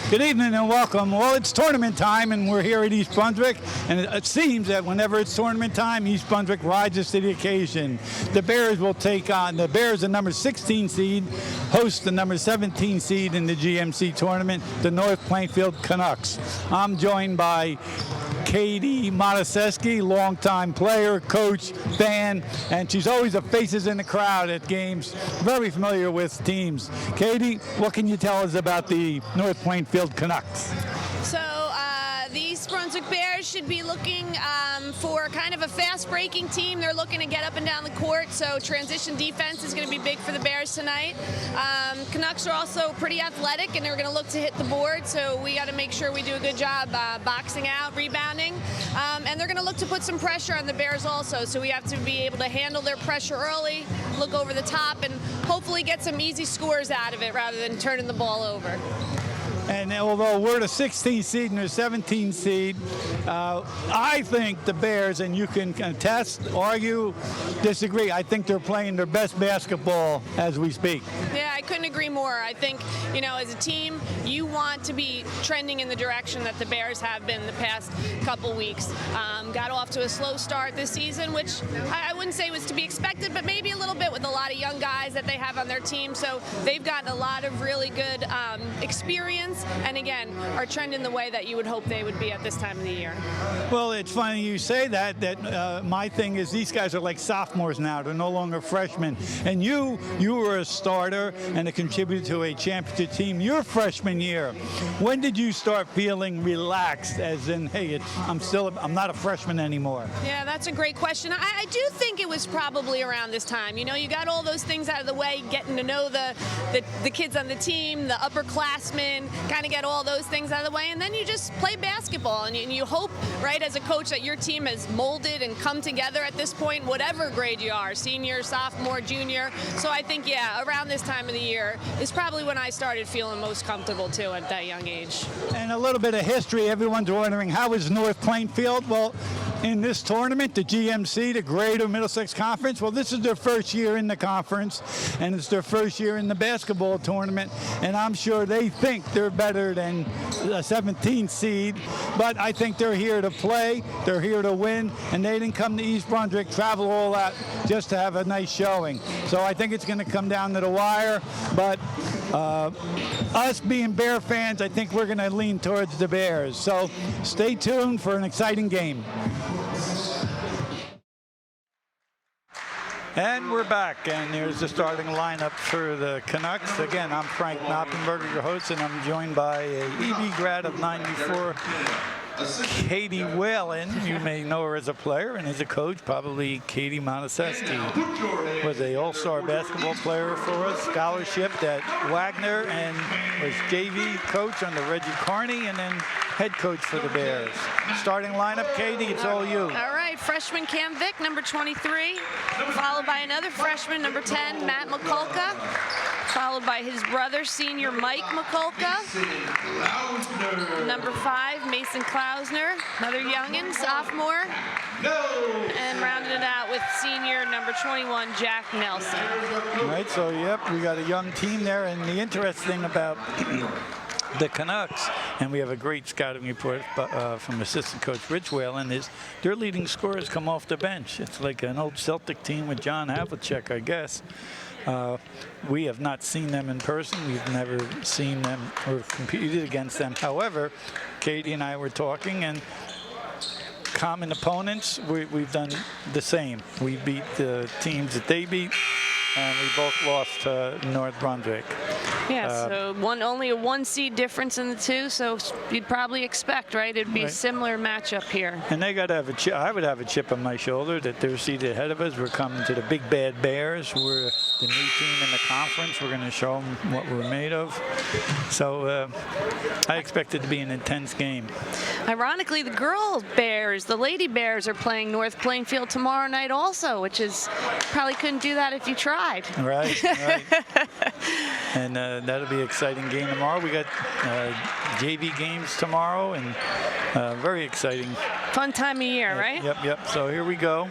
Good evening and welcome. Well, it's tournament time, and we're here at East Brunswick, and it seems that whenever it's tournament time, East Brunswick rises to the occasion. The Bears will take on the Bears, the number 16 seed, host the number 17 seed in the GMC tournament, the North Plainfield Canucks. I'm joined by Katie Motusesky, longtime player, coach, fan, and she's always the faces in the crowd at games, very familiar with teams. Katie, what can you tell us about the North Plainfield Canucks? So the East Brunswick Bears should be looking for kind of a fast-breaking team. They're looking to get up and down the court, so transition defense is going to be big for the Bears tonight. Canucks are also pretty athletic, and they're going to look to hit the board, so we got to make sure we do a good job boxing out, rebounding, and they're going to look to put some pressure on the Bears also, so we have to be able to handle their pressure early, look over the top, and hopefully get some easy scores out of it rather than turning the ball over. And although we're the 16th seed and the 17th seed, I think the Bears, and you can contest, argue, disagree, I think they're playing their best basketball as we speak. Yeah, I couldn't agree more. I think, you know, as a team, you want to be trending in the direction that the Bears have been the past couple weeks. Got off to a slow start this season, which I wouldn't say was to be expected, but maybe a little bit with a lot of young guys that they have on their team. So they've gotten a lot of really good experience. And again, are trending the way that you would hope they would be at this time of the year. Well, it's funny you say that my thing is these guys are like sophomores now. They're no longer freshmen. And you were a starter and a contributor to a championship team your freshman year. When did you start feeling relaxed, as in, hey, I'm not a freshman anymore? Yeah, that's a great question. I do think it was probably around this time. You know, you got all those things out of the way, getting to know the kids on the team, the upperclassmen, kind of get all those things out of the way, and then you just play basketball, and you hope, right, as a coach, that your team has molded and come together at this point, whatever grade you are, senior, sophomore, junior. So I think, yeah, around this time of the year is probably when I started feeling most comfortable, too, at that young age. And a little bit of history. Everyone's wondering, how is North Plainfield? Well, in this tournament, the GMC, the Greater Middlesex Conference, well, this is their first year in the conference, and it's their first year in the basketball tournament, and I'm sure they think they're better than the 17th seed, but I think they're here to play, they're here to win, and they didn't come to East Brunswick, travel all that just to have a nice showing. So I think it's going to come down to the wire, but us being Bear fans, I think we're going to lean towards the Bears. So stay tuned for an exciting game. And we're back, and here's the starting lineup for the Canucks. Again, I'm Frank Noppenberger, your host, and I'm joined by a EB grad of 94, Katie Whalen. You may know her as a player and as a coach, probably Katie Motusesky. Was an all-star basketball player for us, scholarship at Wagner, and was JV coach under Reggie Carney, and then head coach for the Bears. Starting lineup, Katie, it's all you. All right, freshman Cam Vick, number 23, followed by another freshman, number 10, Matt McCulka, followed by his brother, senior Mike McCulka, number 5, Mason Klausner, another youngin, sophomore, and rounding it out with senior number 21, Jack Nelson. All right, so yep, we got a young team there, and the interesting thing about the Canucks, and we have a great scouting report from assistant coach Rich Whalen, is their leading scorers come off the bench. It's like an old Celtic team with John Havlicek, I guess. We have not seen them in person. We've never seen them or competed against them. However, Katie and I were talking, and common opponents, we've done the same. We beat the teams that they beat, and we both lost to North Brunswick. Yeah, so only a 1 seed difference in the two, so you'd probably expect, right? It'd be a similar matchup here. And they got to have a chip. I would have a chip on my shoulder that they're seated ahead of us. We're coming to the big bad Bears. We're the new team in the conference. We're going to show them what we're made of. So I expect it to be an intense game. Ironically, the girl Bears, the Lady Bears, are playing North Plainfield tomorrow night also, which is probably couldn't do that if you tried. Right, right. And that'll be an exciting game tomorrow. We got JV games tomorrow, and very exciting. Fun time of year, right? Yep. So here we go.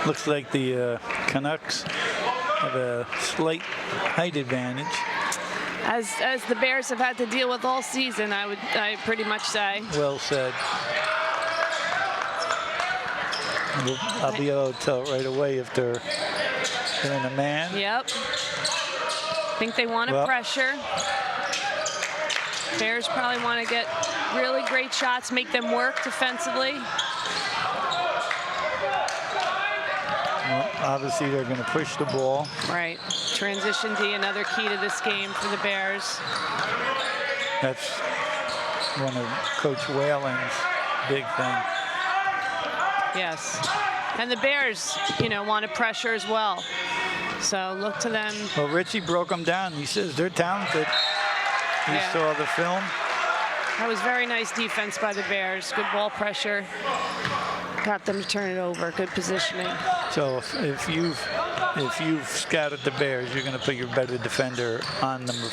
Looks like the Canucks have a slight height advantage. as the Bears have had to deal with all season, I pretty much say. Well said. I'll be able to tell right away if they're in a man. Yep. Think they want to pressure. Bears probably want to get really great shots, make them work defensively. Well, obviously, they're going to push the ball. Right. Transition D, another key to this game for the Bears. That's one of Coach Whalen's big thing. Yes. And the Bears, want to pressure as well. So look to them. Well, Richie broke them down. He says they're talented. He saw the film. That was very nice defense by the Bears. Good ball pressure. Got them to turn it over. Good positioning. So if you've scouted the Bears, you're going to put your better defender on number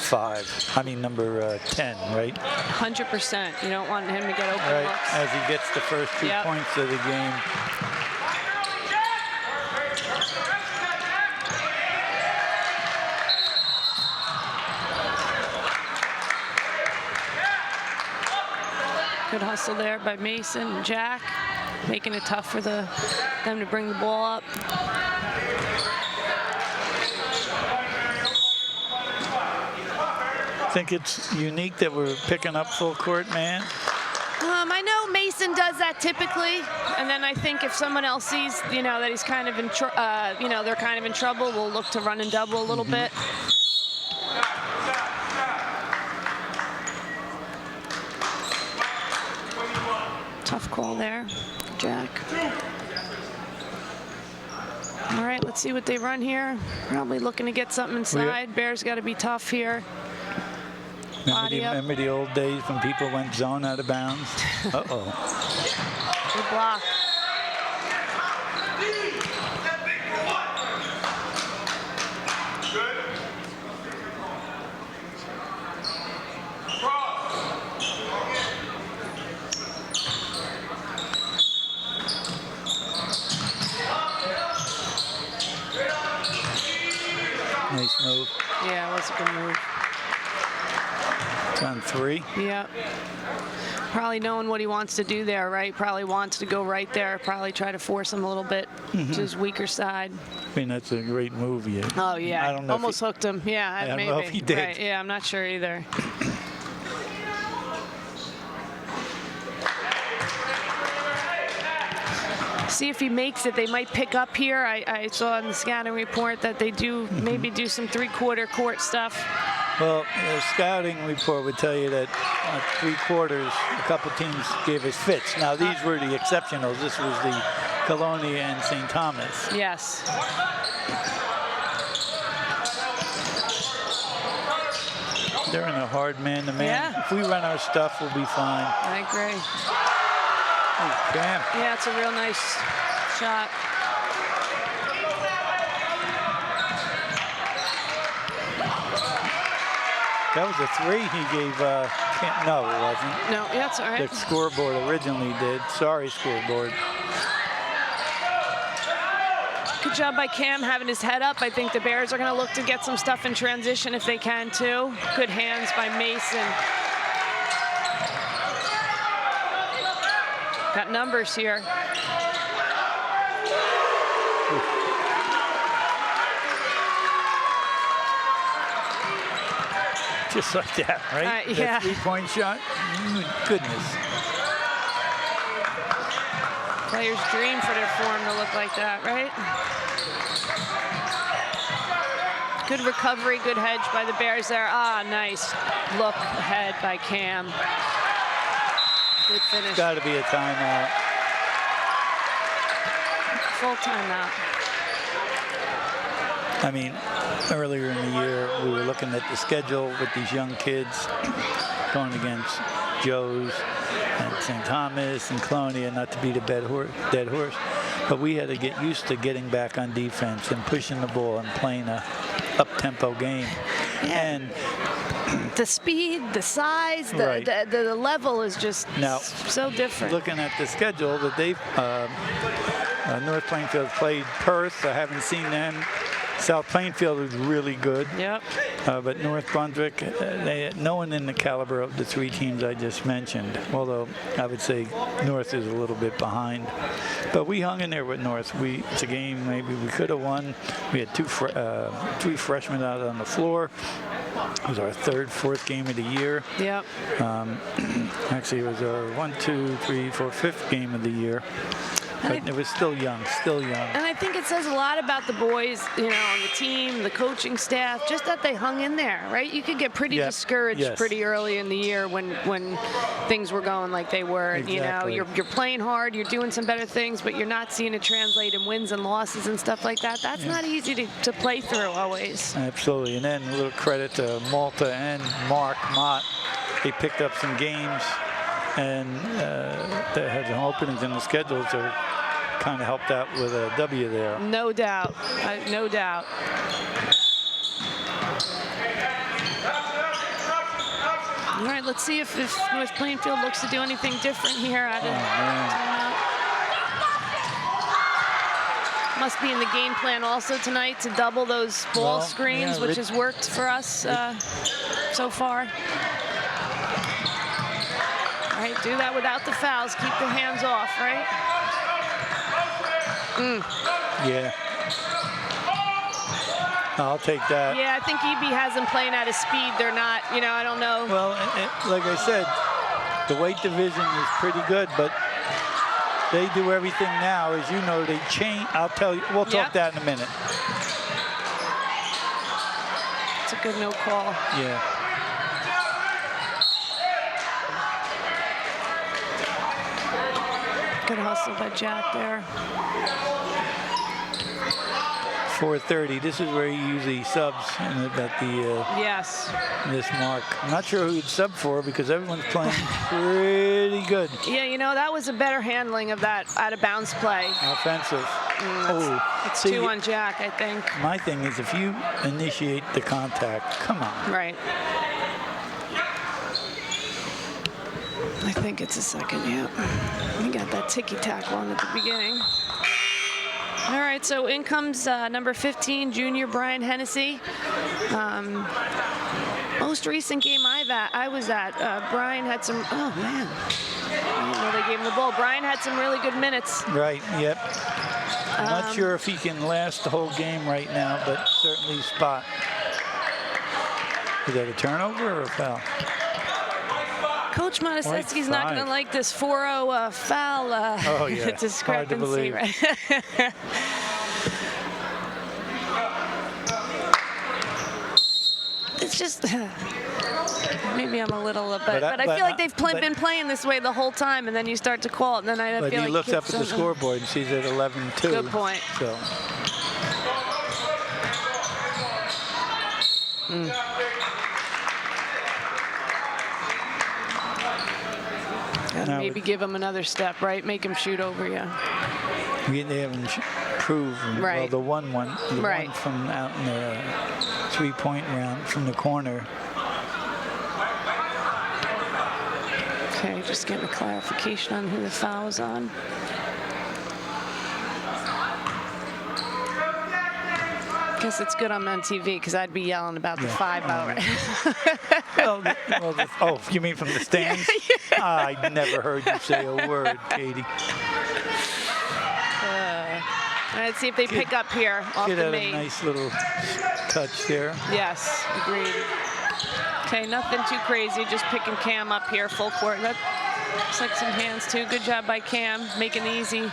10, right? 100%. You don't want him to get open looks. As he gets the first 2 points of the game. Good hustle there by Mason and Jack, making it tough for them to bring the ball up. Think it's unique that we're picking up full court man? I know Mason does that typically, and then I think if someone else sees, that he's kind of in, they're kind of in trouble, we'll look to run and double a little bit. Tough call there, Jack. All right, let's see what they run here. Probably looking to get something inside. Bears got to be tough here. Remember the old days when people went zone out of bounds? Uh-oh. Good block. Nice move. Yeah, it was a good move. It's on 3. Yep. Probably knowing what he wants to do there, right? Probably wants to go right there. Probably try to force him a little bit to his weaker side. I mean, that's a great move. Yeah. Oh, yeah. I don't know. Almost hooked him. Yeah, I don't maybe. know if he did. Right. Yeah, I'm not sure either. See if he makes it. They might pick up here. I saw in the scouting report that they do maybe do some 3/4 court stuff. Well, the scouting report would tell you that 3/4, a couple teams gave us fits. Now, these were the exceptionals. This was the Colonia and St. Thomas. Yes. They're in a hard man-to-man. Yeah. If we run our stuff, we'll be fine. I agree. Oh, damn. Yeah, it's a real nice shot. That was a 3 he gave. No, it wasn't. No, yeah, it's all right. The scoreboard originally did. Sorry, scoreboard. Good job by Cam having his head up. I think the Bears are going to look to get some stuff in transition if they can, too. Good hands by Mason. Got numbers here. Just like that, right? Yeah. That 3-point shot. Goodness. Players dream for their form to look like that, right? Good recovery, good hedge by the Bears there. Ah, nice look ahead by Cam. Good finish. Got to be a timeout. Full timeout. I mean, earlier in the year, we were looking at the schedule with these young kids going against Joe's and St. Thomas and Colonia, not to beat a dead horse. But we had to get used to getting back on defense and pushing the ball and playing a up-tempo game. Yeah. And the speed, the size, the level is just so different. Looking at the schedule that they've, North Plainfield played Perth. I haven't seen them. South Plainfield was really good. Yep. But North Brunswick, they had no one in the caliber of the 3 teams I just mentioned. Although I would say North is a little bit behind. But we hung in there with North. It's a game maybe we could have won. We had 3 freshmen out on the floor. It was our 3rd, 4th game of the year. Yep. Actually, it was our 1, 2, 3, 4, 5th game of the year. But it was still young, still young. And I think it says a lot about the boys, you know, on the team, the coaching staff, just that they hung in there, right? You could get pretty discouraged pretty early in the year when things were going like they were. Exactly. You know, you're playing hard, you're doing some better things, but you're not seeing it translate in wins and losses and stuff like that. That's not easy to play through always. Absolutely. And then a little credit to Malta and Mark Mott. They picked up some games and they had some openings in the schedule, so kind of helped out with a W there. No doubt. No doubt. All right, let's see if North Plainfield looks to do anything different here. Must be in the game plan also tonight to double those ball screens, which has worked for us so far. All right, do that without the fouls. Keep the hands off, right? Yeah. I'll take that. Yeah, I think EB has them playing at a speed. They're not, you know, I don't know. Well, like I said, the weight division is pretty good, but they do everything now. As you know, they change. I'll tell you. We'll talk that in a minute. It's a good no call. Yeah. Good hustle by Jack there. 4:30. This is where he usually subs at the this mark. I'm not sure who he'd sub for because everyone's playing pretty good. Yeah, you know, that was a better handling of that out-of-bounds play. Offensive. It's 2 on Jack, I think. My thing is if you initiate the contact, come on. Right. I think it's a second, yeah. We got that ticky-tack one at the beginning. All right, so in comes number 15, junior Brian Hennessy. Most recent game I was at, Brian had some, oh man, I didn't know they gave him the ball. Brian had some really good minutes. Right, yep. I'm not sure if he can last the whole game right now, but certainly spot. Is that a turnover or a foul? Coach Motusesky's not going to like this 4-0 foul discrepancy, right? It's just, maybe I'm a little, but I feel like they've been playing this way the whole time, and then you start to call it, and then I feel like... But he looks up at the scoreboard and sees it 11-2. Good point. So. Maybe give him another step, right? Make him shoot over you. They haven't proved well, the one from out in the 3-point round from the corner. Okay, just getting a clarification on who the foul's on. Guess it's good I'm on TV because I'd be yelling about the 5-hour. Oh, you mean from the stands? I never heard you say a word, Katie. Let's see if they pick up here off the main. A nice little touch there. Yes, agreed. Okay, nothing too crazy, just picking Cam up here full court. That looks like some hands too. Good job by Cam, making the easy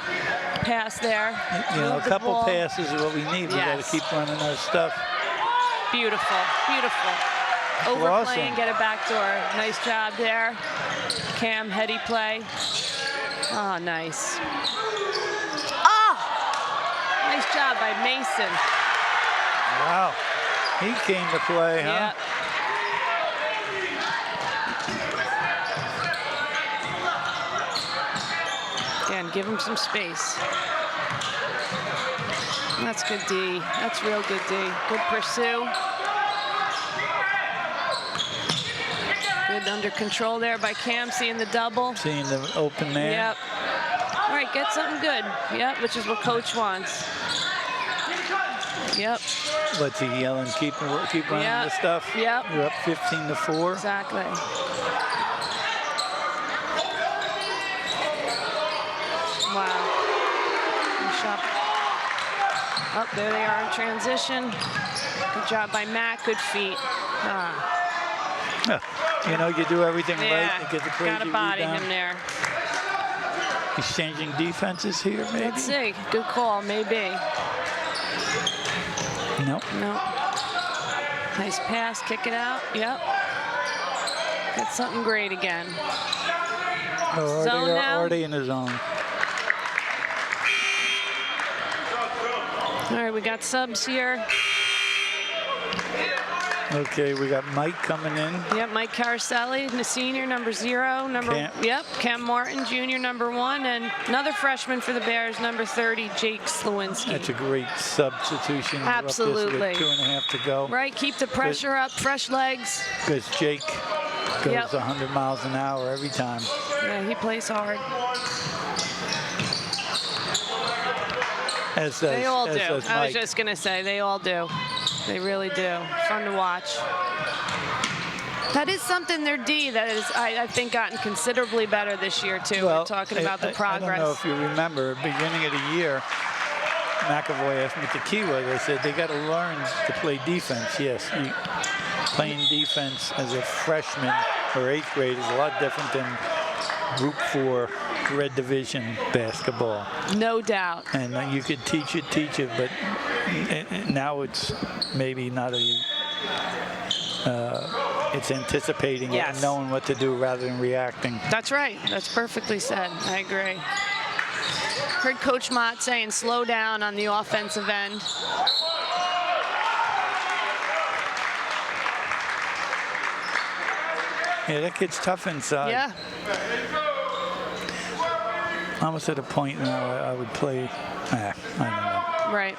pass there. You know, a couple passes is what we need. We got to keep running our stuff. Beautiful, beautiful. Overplaying, get it back door. Nice job there. Cam, heady play. Oh, nice. Oh! Nice job by Mason. Wow. He came to play, huh? Yep. Again, give him some space. That's good D. That's real good D. Good pursue. Good under control there by Cam, seeing the double. Seeing the open man. Yep. All right, get something good. Yep, which is what Coach wants. Yep. What's he yelling? Keep running the stuff? Yep. You're up 15-4. Exactly. Wow. Good shot. Oh, there they are in transition. Good job by Matt. Good feet. You know, you do everything right. Yeah, You get the crazy got to body rebound. him there. He's changing defenses here, maybe? Let's see. Good call, maybe. Nope. No. Nice pass, kick it out. Yep. Got something great again. Oh, Zone now. Already in the zone. All right, we got subs here. Okay, we got Mike coming in. Yep, Mike Caroselli, the senior, number 0. Cam Martin, junior, number 1, and another freshman for the Bears, number 30, Jake Slawinski. That's a great substitution. Absolutely. With 2.5 to go. Right, keep the pressure up, fresh legs. Because Jake goes 100 miles an hour every time. Yeah, he plays hard. They all do. I was just going to say, they all do. They really do. Fun to watch. That is something, their D, that is, I think, gotten considerably better this year, too. Well, we're talking about the progress. I don't know if you remember, beginning of the year, McAvoy asked me to Kiwa, they said they got to learn to play defense. Yes, playing defense as a freshman or 8th grade is a lot different than Group 4 Red Division basketball. No doubt. And you could teach it, but now it's maybe not it's anticipating it and knowing what to do rather than reacting. That's right. That's perfectly said. I agree. Heard Coach Mott saying slow down on the offensive end. Yeah, that kid's tough inside. Yeah. Almost at a point now I would play, I don't know. Right.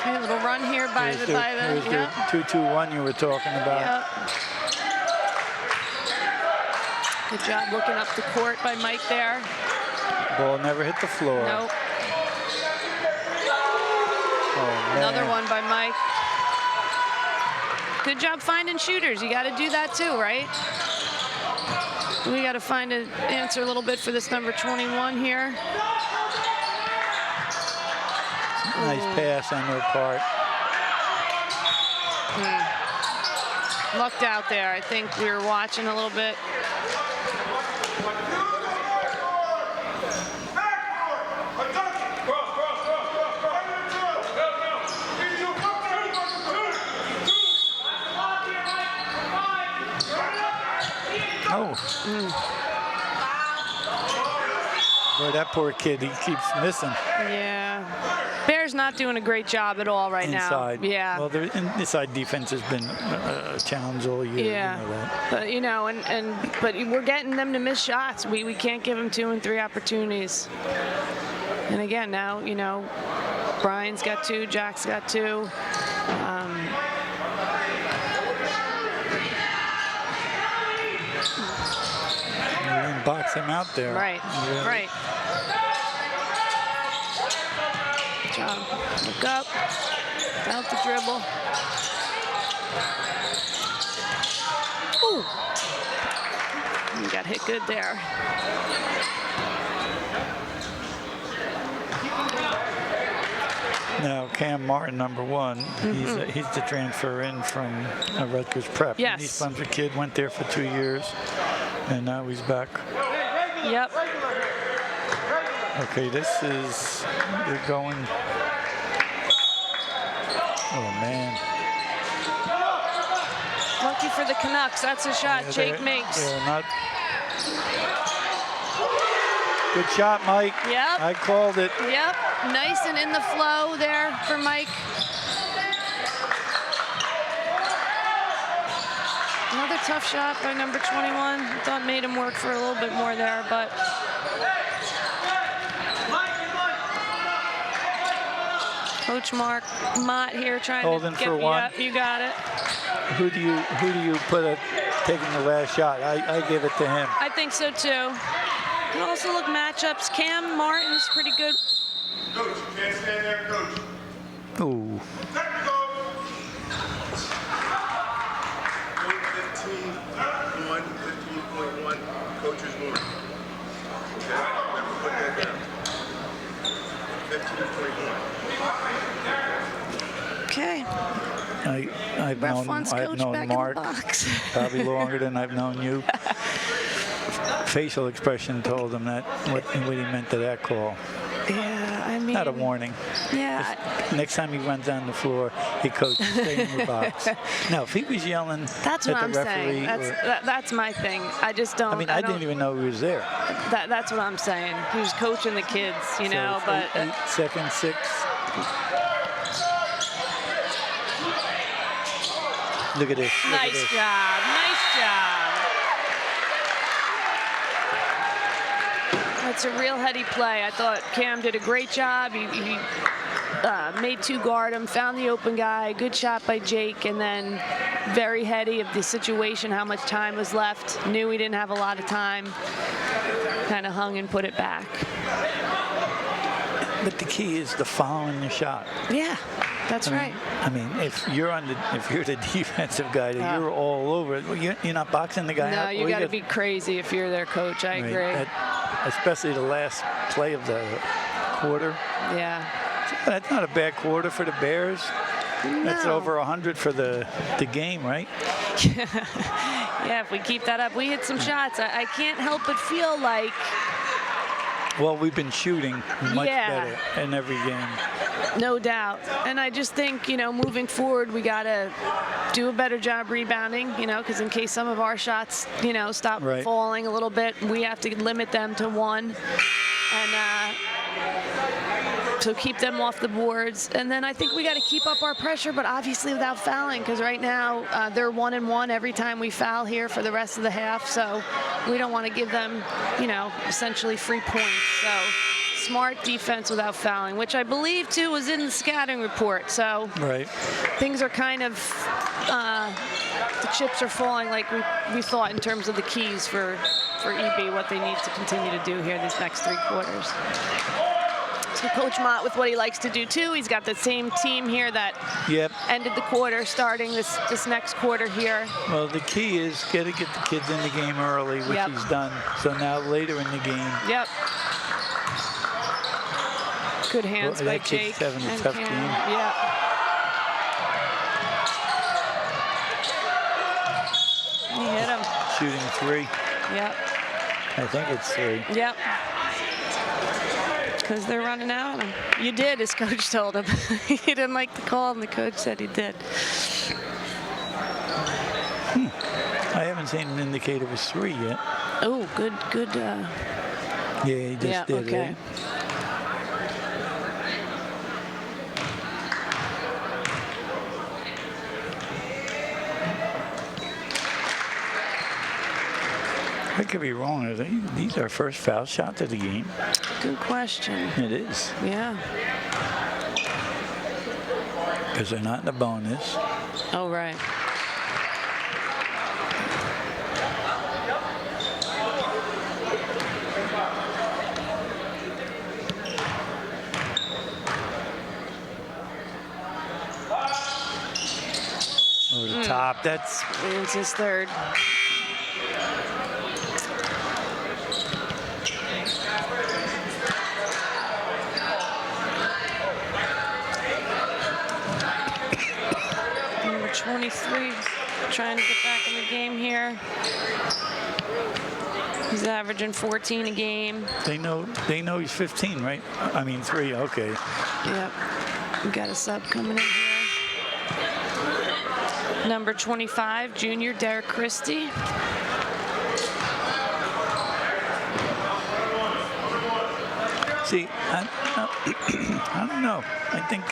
Okay, a little run here by the 2-2-1 you were talking about. Yep. Good job looking up the court by Mike there. Ball never hit the floor. Nope. Oh, another one by Mike. Good job finding shooters. You got to do that too, right? We got to find an answer a little bit for this number 21 here. Nice pass on their part. Lucked out there. I think we were watching a little bit. Boy, that poor kid, he keeps missing. Yeah. Bears not doing a great job at all right inside. now. Yeah. Well, their inside defense has been a challenge all year. Yeah. You know that. But, you know, but we're getting them to miss shots. We can't give them 2 and 3 opportunities. And again, now, you know, Brian's got 2, Jack's got 2. Box him out there. Right, right. Good job. Look up. Out the dribble. Ooh. You got hit good there. Now, Cam Martin, number 1, he's the transfer in from Rutgers Prep. Yes. East Brunswick kid, went there for 2 years, and now he's back. Yep. Okay, they're going. Oh, man. Lucky for the Canucks. That's a shot Jake makes. They're not. Good shot, Mike. Yep. I called it. Yep. Nice and in the flow there for Mike. Another tough shot by number 21. Thought made him work for a little bit more there, but. Coach Mott here trying Holding to get for one. Yep, you got it. Who do you put taking the last shot? I give it to him. I think so too. Can also look matchups. Cam Martin's pretty good. Coach, you can't stand there, coach. Ooh. Technical. 15.1, 15.1, coach's warning. Okay, never put that down. 15.1. Okay. I've Ref known wants coach back Mark in the box. probably longer than I've known you. Facial expression told him that what he meant to that call. Yeah, I mean. Not a warning. Yeah. Just next time he runs on the floor, he coach, stay in the box. Now, if he was yelling That's at what the I'm referee, saying. That's my thing. I just don't. I mean, I didn't even know he was there. That's what I'm saying. He was coaching the kids, you know. So But 8 seconds, 6. Look at this. Look at nice this. job. Nice job. That's a real heady play. I thought Cam did a great job. He made 2 guard him, found the open guy. Good shot by Jake, and then very heady of the situation, how much time was left. Knew he didn't have a lot of time. Kind of hung and put it back. But the key is the following the shot. Yeah, that's right. I mean, if you're the defensive guy, that you're all over it. You're not boxing the guy out. No, you got to be crazy if you're their coach. I agree. Especially the last play of the quarter. Yeah. That's not a bad quarter for the Bears. No. That's over 100 for the game, right? Yeah, if we keep that up, we hit some shots. I can't help but feel like. Well, we've been shooting much better in every game. No doubt. And I just think, moving forward, we got to do a better job rebounding, because in case some of our shots, stop falling a little bit, we have to limit them to 1. And so keep them off the boards. And then I think we got to keep up our pressure, but obviously without fouling, because right now they're 1-1 every time we foul here for the rest of the half. So we don't want to give them, essentially free points. So smart defense without fouling, which I believe too was in the scouting report. So things are kind of the chips are falling like we thought in terms of the keys for EB, what they need to continue to do here these next 3 quarters. So Coach Mott with what he likes to do too. He's got the same team here that ended the quarter, starting this next quarter here. Well, the key is get the kids in the game early, which he's done. So now later in the game. Yep. Good hands by that Jake. Kid's having a tough game. Yeah. He hit him. Shooting 3. Yep. I think it's 3. Yep. Because they're running out on him. You did, his coach told him. He didn't like the call, and the coach said he did. I haven't seen an indicator it was 3 yet. Oh, good. Yeah, he just did. Okay. Right? I could be wrong. These are first foul shots of the game. Good question. It is. Yeah. Because they're not in the bonus. Oh, right. Over the top. It's his 3rd. Number 23, trying to get back in the game here. He's averaging 14 a game. They know he's 15, right? I mean 3. Okay. Yep. We got a sub coming in here. Number 25, junior Derek Christie. See, I don't know. I think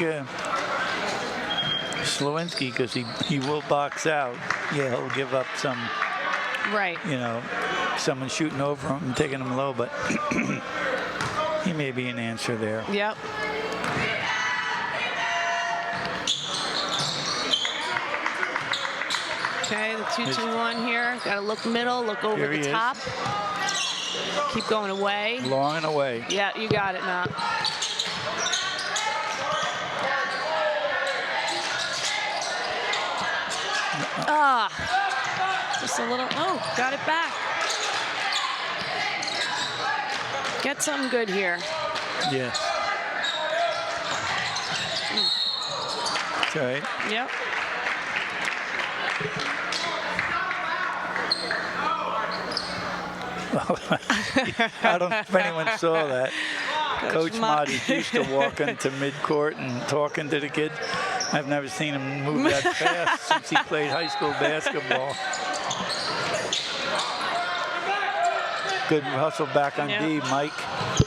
Slowinski, because he will box out. Yeah, he'll give up some. Right. Someone shooting over him and taking him low, but he may be an answer there. Yep. Okay, the 2-2-1 here. Got to look middle, look over the top. Keep going away. Long and away. Yeah, you got it now. Just a little, oh, got it back. Get something good here. Yes. That's all right. Yep. I don't know if anyone saw that. Coach Motti used to walk into midcourt and talking to the kids. I've never seen him move that fast since he played high school basketball. Good hustle back on D, Mike. Is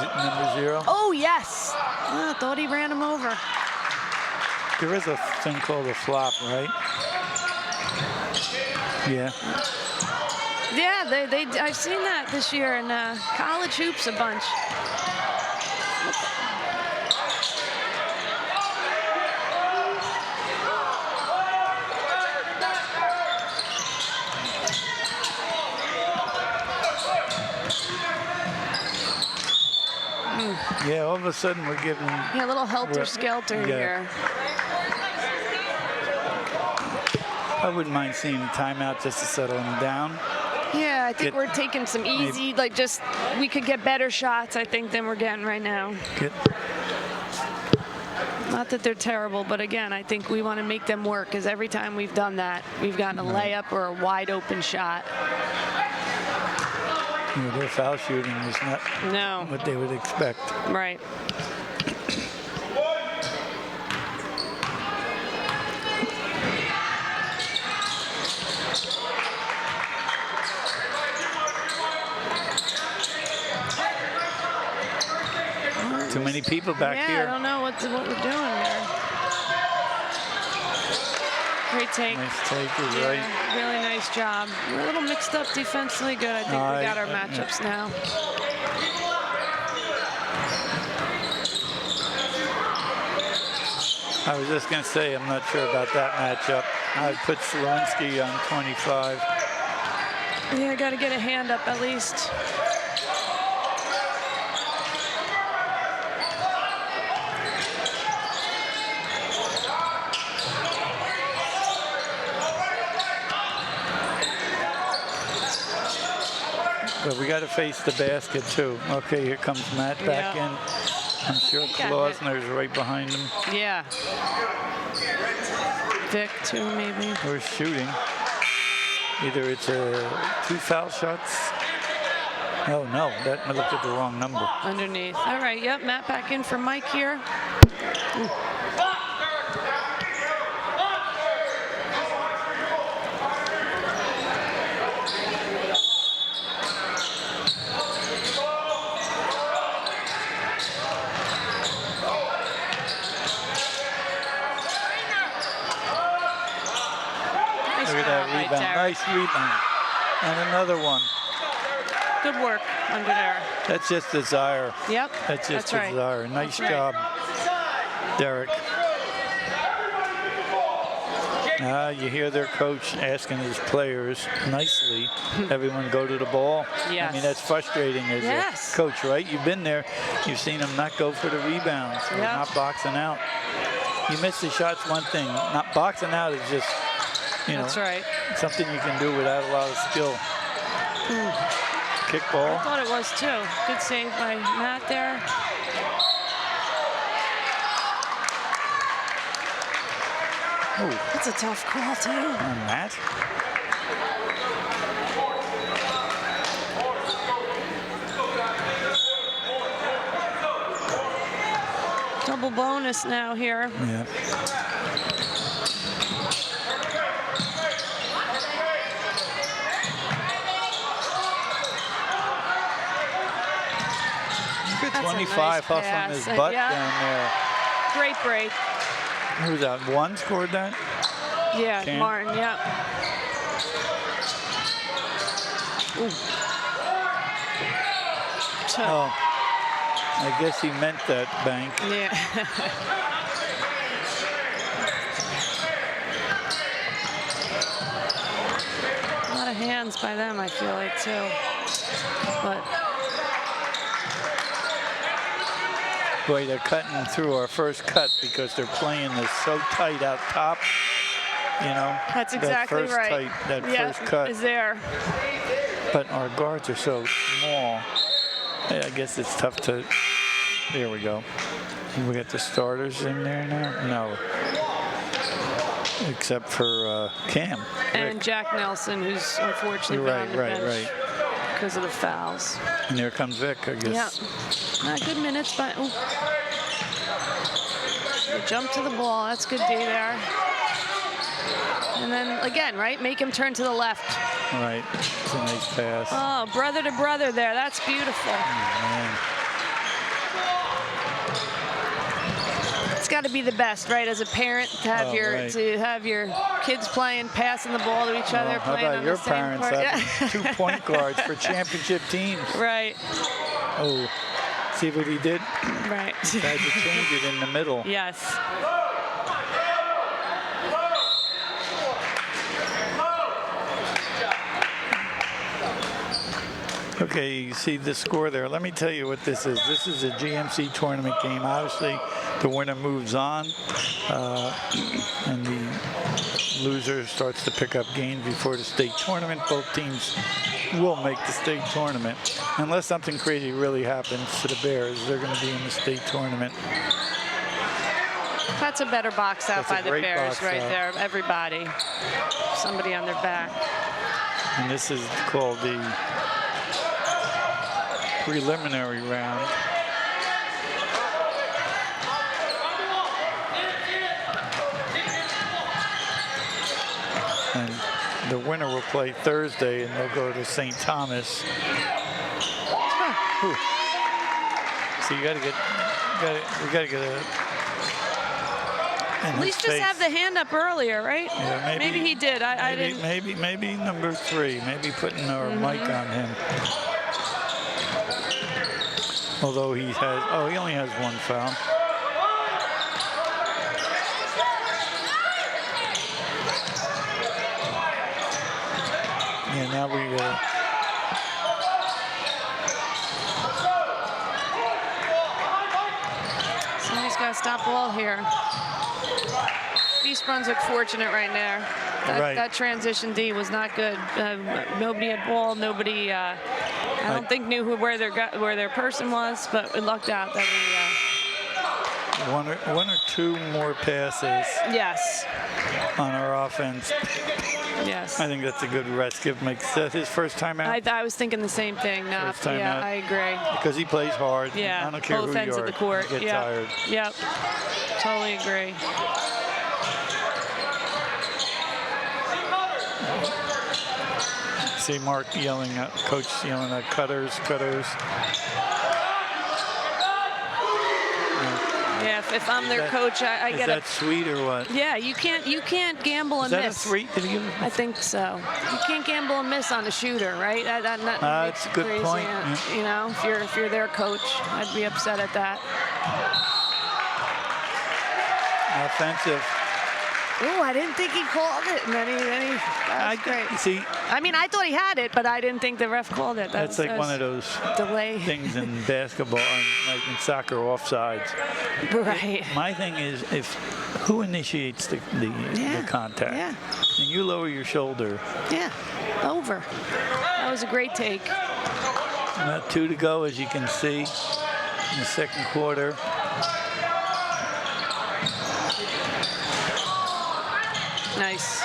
it number 0? Oh, yes. Oh, I thought he ran him over. There is a thing called a flop, right? Yeah. Yeah, I've seen that this year in college hoops a bunch. Yeah, all of a sudden we're giving... Yeah, a little helter-skelter here. I wouldn't mind seeing a timeout just to settle him down. Yeah, I think we're taking some easy, like just, we could get better shots, I think, than we're getting right now. Good. Not that they're terrible, but again, I think we want to make them work, because every time we've done that, we've gotten a layup or a wide open shot. Yeah, their foul shooting is not what they would expect. Right. Too many people back here. Yeah, I don't know what we're doing there. Great take. Nice take, is Yeah, right. really nice job. We're a little mixed up defensively. Good. I think we got our matchups now. I was just going to say, I'm not sure about that matchup. I'd put Slowinski on 25. Yeah, I got to get a hand up at least. But we got to face the basket, too. Okay, here comes Matt back in. I'm sure Klausner's right behind him. Yeah. Vic, too, maybe. We're shooting. Either it's 2 foul shots. Oh, no, I looked at the wrong number. Underneath. All right, yep, Matt back in for Mike here. Ooh. Nice rebound. And another one. Good work under there. That's just desire. Yep. That's just desire. Right. Nice job, Derek. You hear their coach asking his players nicely, everyone go to the ball. Yes. I mean, that's frustrating as a coach, right? You've been there. You've seen them not go for the rebounds. They're not boxing out. You miss the shots, one thing. Not boxing out is just, that's right. Something you can do without a lot of skill. Kick ball. I thought it was too. Good save by Matt there. Ooh. That's a tough call too. On Matt. Double bonus now here. Yeah. Good 25 hustling his butt down there. Great break. Who was that? One scored that? Yeah, Cam? Martin, yeah. Ooh. Oh, I guess he meant that, Bank. Yeah. A lot of hands by them, I feel like, too. But Boy, they're cutting through our first cut because they're playing this so tight out top. You know, that's exactly that first right. That first cut is there. But our guards are so small. I guess it's tough to. There we go. We got the starters in there now. No, except for Cam and Rick. Jack Nelson, who's unfortunately been on the bench because of the fouls. And here comes Vic, I guess. Yeah, good minutes, but they jump to the ball. That's good D there. And then again, right, make him turn to the left. Right, it's a nice pass. Oh, brother to brother there. That's beautiful. Oh, man. It's got to be the best, right? As a parent, to have your kids playing, passing the ball to each other, How playing about on your the same parents court. having 2 point guards for championship teams? Right. Oh, see what he did? Right. Tried to change it in the middle. Yes. Okay, you see the score there. Let me tell you what this is. This is a GMC tournament game. Obviously, the winner moves on, and the loser starts to pick up games before the state tournament. Both teams will make the state tournament. Unless something crazy really happens to the Bears, they're going to be in the state tournament. That's a better box out by the Bears right there. Everybody. Somebody on their back. And this is called the preliminary round. And the winner will play Thursday, and they'll go to St. Thomas. Huh. So we got to get a. At least just have the hand up earlier, right? Yeah, maybe he did. I didn't. Maybe number 3. Maybe putting our mic on him. Although he only has 1 foul. Yeah, now we. Somebody's got to stop ball here. East Brunswick fortunate right there. That transition D was not good. Nobody had ball. Nobody. I don't think knew where their person was, but we lucked out that we. One or two more passes. Yes. On our offense. Yes. I think that's a good rest. Makes that his first time out. I was thinking the same thing. First time out. I agree. Because he plays hard. Yeah. I don't care both who ends you are. of the court. You get tired. Yep. Totally agree. See Mark yelling at Coach, yelling at cutters. Yeah, if I'm their coach, I get it. Is that sweet or what? Yeah, you can't gamble and miss. Is that a 3? Did he give him? I think so. You can't gamble and miss on a shooter, right? That's a good crazy. point. Yeah. You know, if you're their coach, I'd be upset at that. Offensive. Oh, I didn't think he called it, and then he that's great. See, I mean, I thought he had it, but I didn't think the ref called it. That's like one of those delay things in basketball, like in soccer, offsides. Right. My thing is, who initiates the contact? Yeah. And you lower your shoulder. Yeah. Over. That was a great take. About 2 to go, as you can see, in the second quarter. Nice.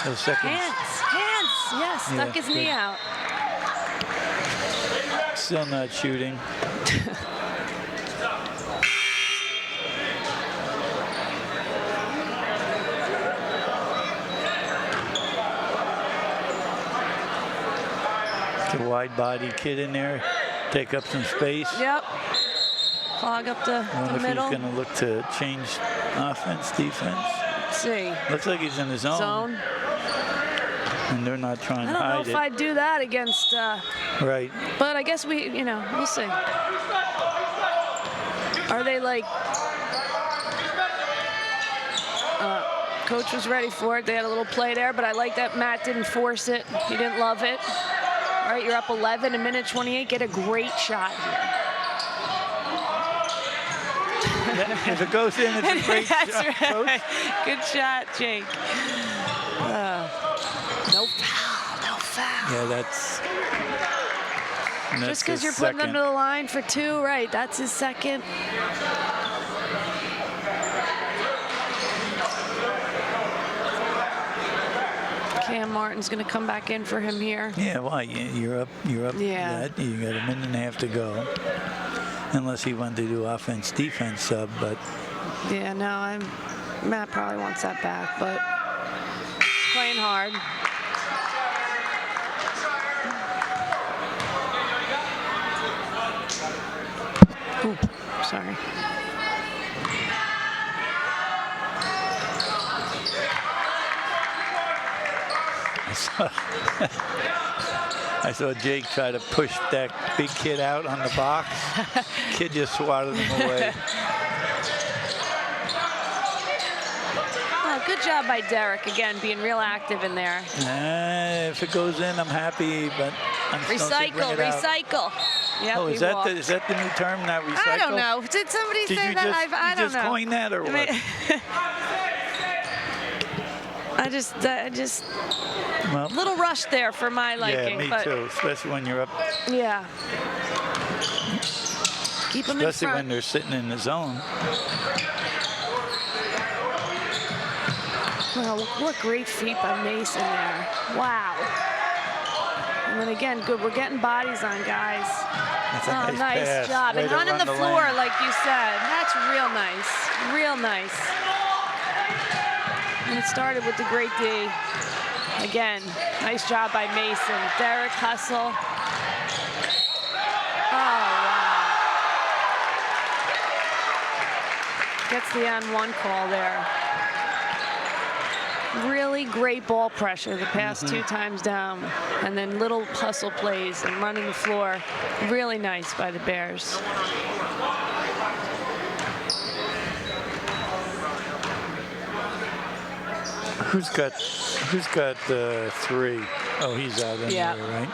Those seconds. Hands. Yes, stuck his knee out. Still not shooting. The wide body kid in there, take up some space. Yep. Clog up the middle. If he's going to look to change offense, defense. Let's see. Looks like he's in his zone. And they're not trying to hide it. I don't know if I'd do that against. Right. But I guess we'll see. Are they like? Coach was ready for it. They had a little play there, but I like that Matt didn't force it. He didn't love it. All right, you're up 11, a minute 28. Get a great shot here. If it goes in, it's a great That's shot, right. Coach. Good shot, Jake. No foul, no foul. Yeah, that's Just because his you're putting them second. to the line for 2, right? That's his second. Cam Martin's going to come back in for him here. Yeah, why? You're up. Yeah. That. You got a minute and a half to go. Unless he wanted to do offense-defense sub, but Yeah, no, Matt probably wants that back, but he's playing hard. Ooh, sorry. I saw Jake try to push that big kid out on the box. Kid just swatted him away. Oh, good job by Derek, again, being real active in there. If it goes in, I'm happy, but I'm still gonna bring Recycle, it out. recycle. Yep, Oh, he is that walked. the new term, not recycle? I don't know. Did somebody Did say you that? just, I you don't just know. coin that or what? I just Well, little rush there for my liking. yeah, me but too, especially when you're up, Yeah. Keep them in especially when front. they're sitting in the zone. Well, what great feet by Mason there. Wow. And then again, good. We're getting bodies on guys. That's a Oh, nice nice pass. job. Way And to running run the floor, lane. like you said. That's real nice. Real nice. And it started with the great D. Again, nice job by Mason. Derek hustle. Oh, wow. Gets the on-1 call there. Really great ball pressure the past 2 times down. And then little hustle plays and running the floor. Really nice by the Bears. Who's got 3? Oh, he's out anyway, Yeah. right?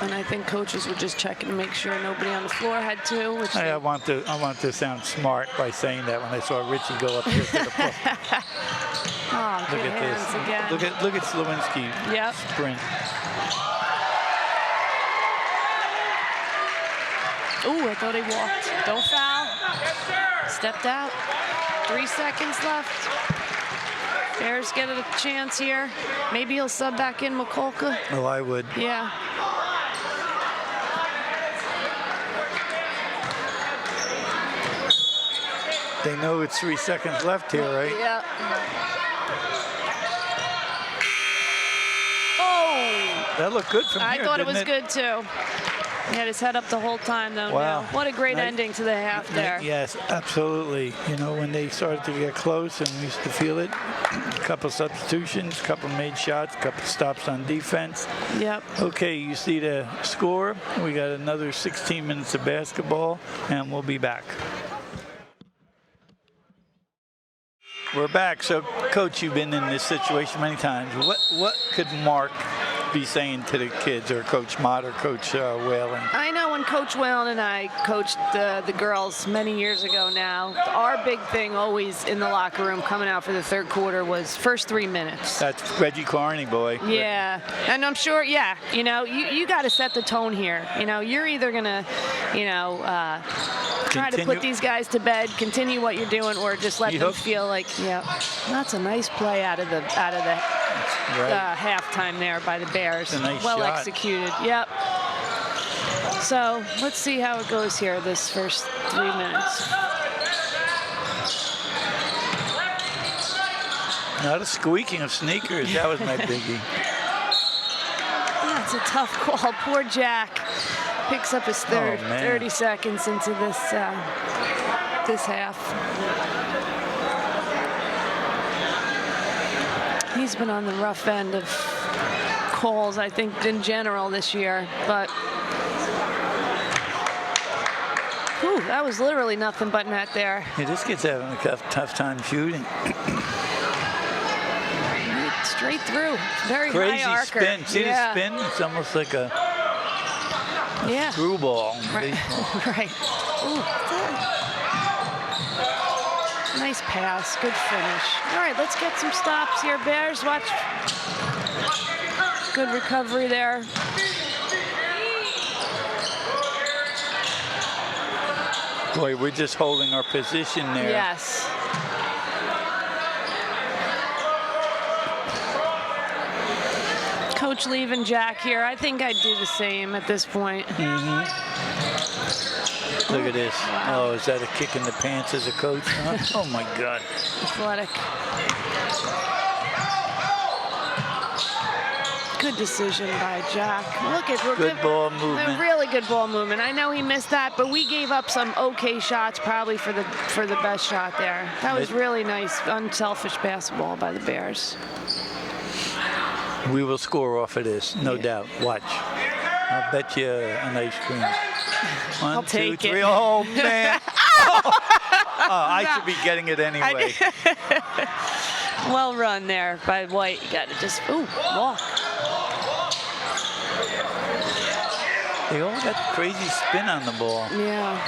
And I think coaches were just checking to make sure nobody on the floor had 2, which I want to sound smart by saying that when I saw Richie go up here to the ball. oh, Look good at hands this. again. Look at Slowinski Yep. sprint. Ooh, I thought he walked. Don't foul. Stepped out. 3 seconds left. Bears get a chance here. Maybe he'll sub back in Mikulka. Oh, I would. Yeah. They know it's 3 seconds left here, right? Yeah. Oh! That looked good from I here, thought it was didn't good too. He had his head up the whole time though. Wow. Now. What a great Nice. ending to the half there. Yes, absolutely. You know, when they started to get close and we used to feel it, a couple substitutions, a couple made shots, a couple stops on defense. Yep. Okay, you see the score. We got another 16 minutes of basketball, and we'll be back. We're back. So, Coach, you've been in this situation many times. What could Mark be saying to the kids, or Coach Mott or Coach Whalen? I know when Coach Whalen and I coached the girls many years ago now, our big thing always in the locker room coming out for the third quarter was first 3 minutes. That's Reggie Carney, boy. Yeah, and I'm sure, yeah, you know, you got to set the tone here. You know, you're either going to, you know, try to Continue. put these guys to bed, continue what you're doing, or just let them Yep. feel like, yeah, that's a nice play out of the Right. halftime there by the Bears. It's a nice well shot. executed. Yep. So let's see how it goes here this first 3 minutes. Not a squeaking of sneakers. That was my biggie. That's a tough call. Poor Jack picks up his third. Oh, man. 30 seconds into this this half. He's been on the rough end of calls, I think, in general this year. But whew, that was literally nothing but net there. Yeah, this kid's having a tough time shooting. Straight through. Very Crazy high arcer. spin. See Yeah. the spin? It's almost like a Yeah. screwball. Right. Right. Ooh, nice pass. Good finish. All right, let's get some stops here, Bears. Watch. Good recovery there. Boy, we're just holding our position there. Yes. Coach leaving Jack here. I think I'd do the same at this point. Look at this. Wow. Oh, is that a kick in the pants as a coach? Huh? Oh, my God. Athletic. Good decision by Jack. Look at Good ball movement. A really good ball movement. I know he missed that, but we gave up some okay shots probably for the best shot there. That was really nice, unselfish basketball by the Bears. We will score off of this, no doubt. Watch. I'll bet you an ice cream. One, I'll two, take three. it. Oh, man. I should be getting it anyway. Well run there by White. You got to just, walk. They all got crazy spin on the ball. Yeah.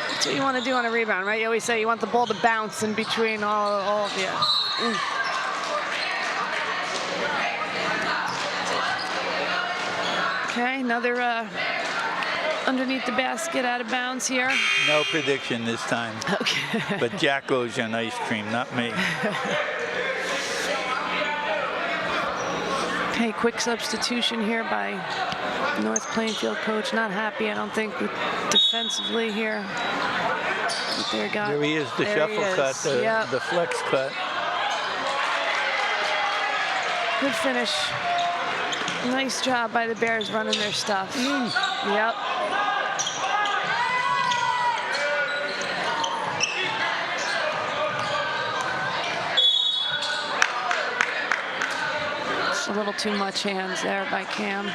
That's what you want to do on a rebound, right? You always say you want the ball to bounce in between all of you. Okay, another underneath the basket, out of bounds here. No prediction this time. Okay. But Jack owes you an ice cream, not me. Okay, quick substitution here by North Plainfield coach. Not happy, I don't think, defensively here. There he is, the shuffle cut, the flex cut. Good finish. Nice job by the Bears running their stuff. Yep. It's a little too much hands there by Cam.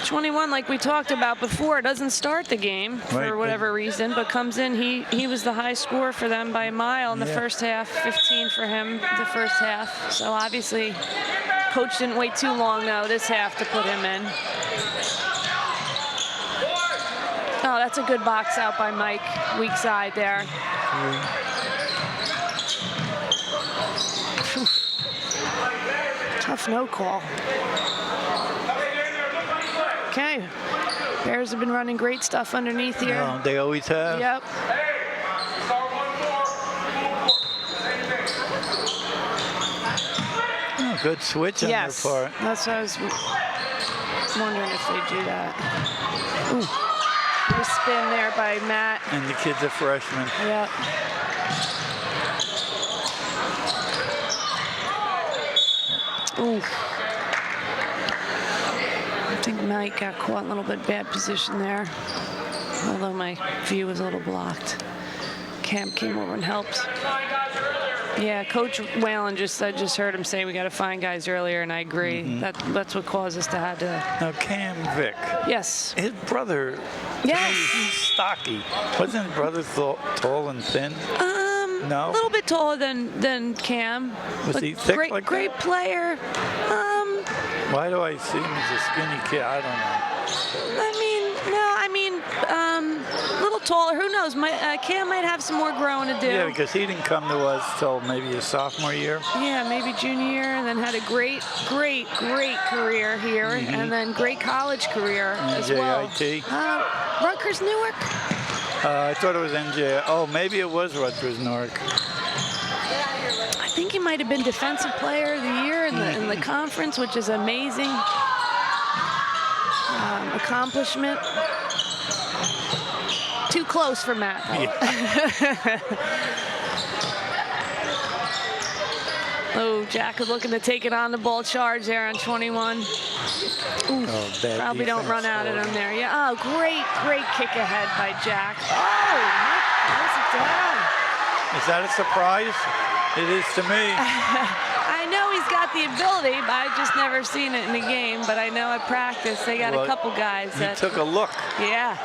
'21, like we talked about before, doesn't start the game for whatever reason, but comes in. He was the high scorer for them by a mile in the first half. 15 for him the first half. So obviously, coach didn't wait too long though this half to put him in. Oh, that's a good box out by Mike. Weak side there. Tough no call. Okay, Bears have been running great stuff underneath here. Oh, they always have. Yep. Oh, good switch on their part. That's what I was wondering if they do that. Ooh, nice spin there by Matt. And the kid's a freshman. Yep. Ooh. I think Mike got caught in a little bit bad position there, although my view was a little blocked. Cam came over and helped. Yeah, Coach Whalen I just heard him say we got to find guys earlier, and I agree. That's what caused us to have to. Now Cam Vick. Yes. His brother. Yes. He's stocky. Wasn't his brother tall and thin? No. A little bit taller than Cam. Was he thick great, like that? great player. Why do I see him as a skinny kid? I don't know. A little taller. Who knows? Cam might have some more growing to do. Yeah, because he didn't come to us till maybe his sophomore year. Yeah, maybe junior year, and then had a great career here, and then great college career as well. JIT. Rutgers Newark. I thought it was NJ. Oh, maybe it was Rutgers Newark. I think he might have been Defensive Player of the Year in the conference, which is amazing accomplishment. Too close for Matt. Oh, Jack is looking to take it on the ball charge there on 21. Probably don't run out of him there. Yeah. Oh, great kick ahead by Jack. Oh, nice it down. Is that a surprise? It is to me. I know he's got the ability, but I've just never seen it in the game. But I know at practice they got a couple guys that took a look. Yeah.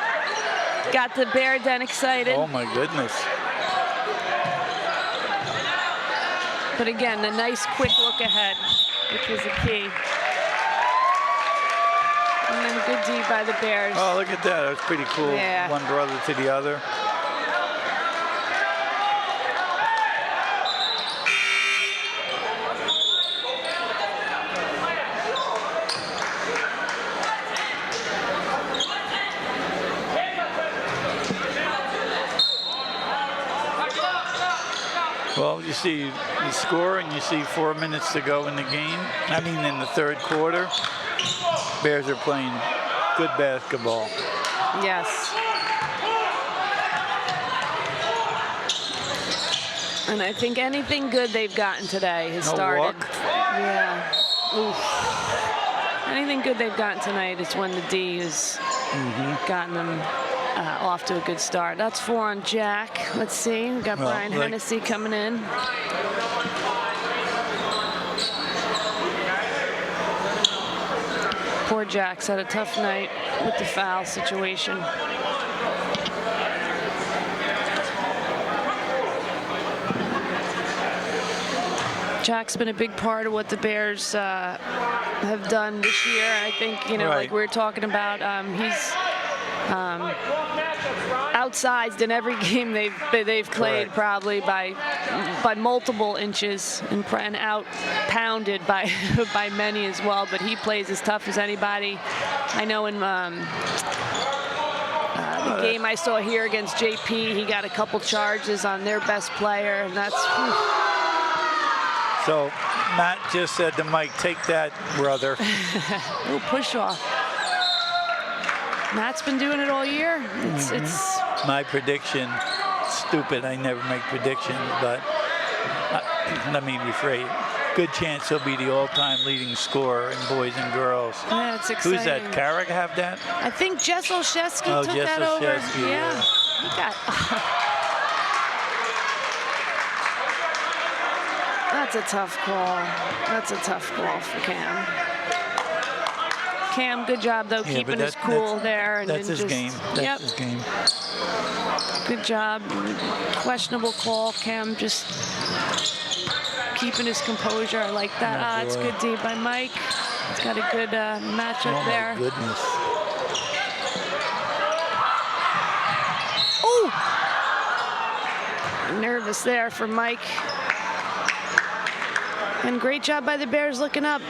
Got the Bear Den excited. Oh my goodness. But again, a nice quick look ahead. which was the key. And then good D by the Bears. Oh, look at that. That was pretty cool. Yeah. One brother to the other. Well, you see the score and you see 4 minutes to go in the game. I mean, in the third quarter. Bears are playing good basketball. Yes. And I think anything good they've gotten today has started. Walk. Yeah. Oof. Anything good they've gotten tonight is when the D has gotten them off to a good start. That's 4 on Jack. Let's see. We've got Brian Hennessy coming in. Poor Jack's had a tough night with the foul situation. Jack's been a big part of what the Bears have done this year. I think, you know, like we were talking about, he's outsized in every game they've played, probably by multiple inches, and out pounded by by many as well. But he plays as tough as anybody. I know in the game I saw here against JP, he got a couple charges on their best player, and that's. Whew. So Matt just said to Mike, "Take that, brother." Little push off. Matt's been doing it all year. It's my prediction. Stupid. I never make predictions, but let me rephrase. Good chance he'll be the all-time leading scorer in boys and girls. Yeah, it's exciting. Who's that? Carrick have that? I think Motusesky took Jess that over. Olszewski, Yeah. He got. That's a tough call. That's a tough call for Cam. Cam, good job though, keeping his cool there. And that's his game. That's his game. Good job. Questionable call. Cam just keeping his composure. I like that. It's good D by Mike. He's got a good matchup there. Oh my goodness. Oh! Nervous there for Mike. And great job by the Bears looking up.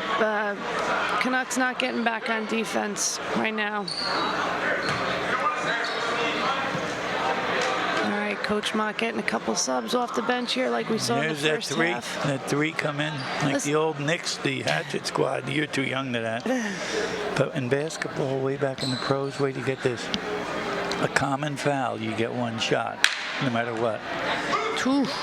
Canucks not getting back on defense right now. All right, Coach Mott getting a couple subs off the bench here like we saw in the first half. That three come in, like the old Knicks, the Hatchet Squad. You're too young to that. But in basketball, way back in the pros, wait to get this. A common foul, you get one shot, no matter what.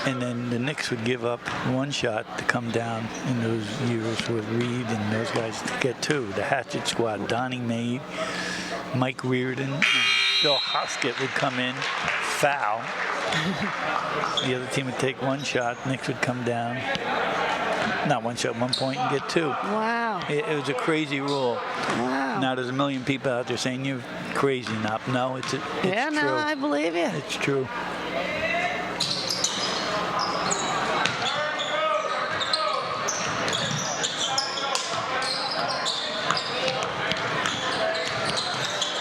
And then the Knicks would give up one shot to come down in those years with Reed and those guys to get two. The Hatchet Squad, Donnie May, Mike Reardon, and Bill Hoskett would come in, foul. The other team would take one shot, Knicks would come down. Not one shot, 1 point and get two. Wow. It was a crazy rule. Wow. Now there's a million people out there saying you're crazy. No, it's true. Yeah, no, I believe you. It's true.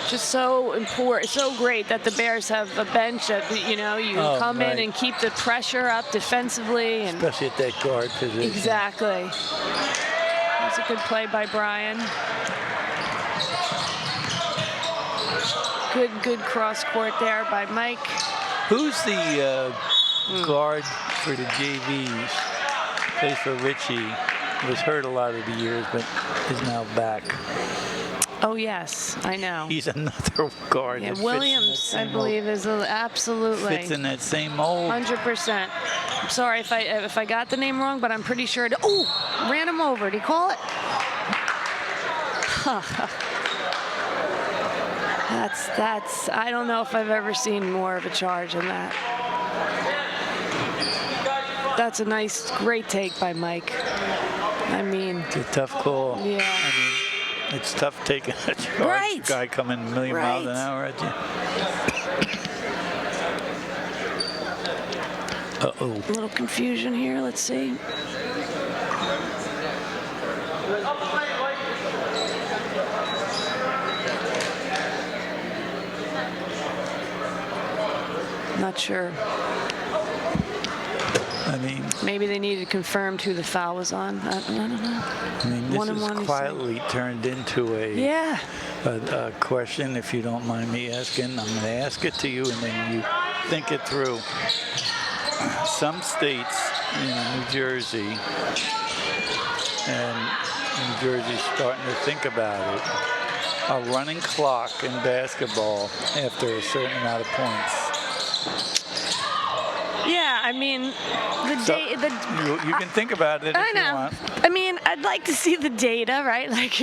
Just so important, so great that the Bears have a bench that, you know, you come in and keep the pressure up defensively. And especially at that guard position. Exactly. That's a good play by Brian. Good cross court there by Mike. Who's the guard for the JVs? Plays for Richie. Was hurt a lot of the years, but is now back. Oh, yes, I know. He's another guard. Yeah, Williams, I believe, is absolutely. Fits in that same mold. 100%. I'm sorry if I got the name wrong, but I'm pretty sure. Oh, ran him over. Did he call it? That's. I don't know if I've ever seen more of a charge than that. That's a nice, great take by Mike. I mean. It's a tough call. Yeah. I mean, it's tough taking a charge. Right. Guy coming a million miles an hour at you. A little confusion here. Let's see. Not sure. I mean, maybe they needed confirmed who the foul was on. I don't know. I mean, this is quietly turned into a question, if you don't mind me asking. I'm going to ask it to you, and then you think it through. Some states in New Jersey, and New Jersey's starting to think about it, a running clock in basketball after a certain amount of points. Yeah, I mean, you can think about it if you want. I mean, I'd like to see the data, right? Like,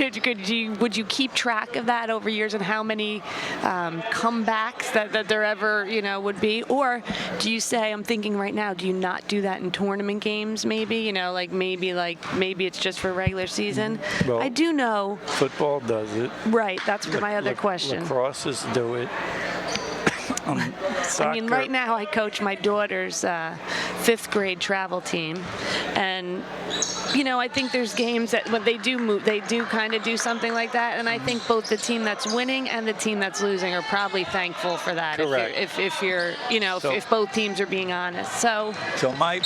would you keep track of that over years and how many comebacks that there ever, would be? Or do you say, I'm thinking right now, do you not do that in tournament games maybe? Maybe it's just for regular season? Well, I do know. Football does it. Right, that's my other question. Lacrosses do it. I mean, right now I coach my daughter's 5th grade travel team, and I think there's games that when they do move, they do kind of do something like that, and I think both the team that's winning and the team that's losing are probably thankful for that. Correct. If you're, if both teams are being honest. So my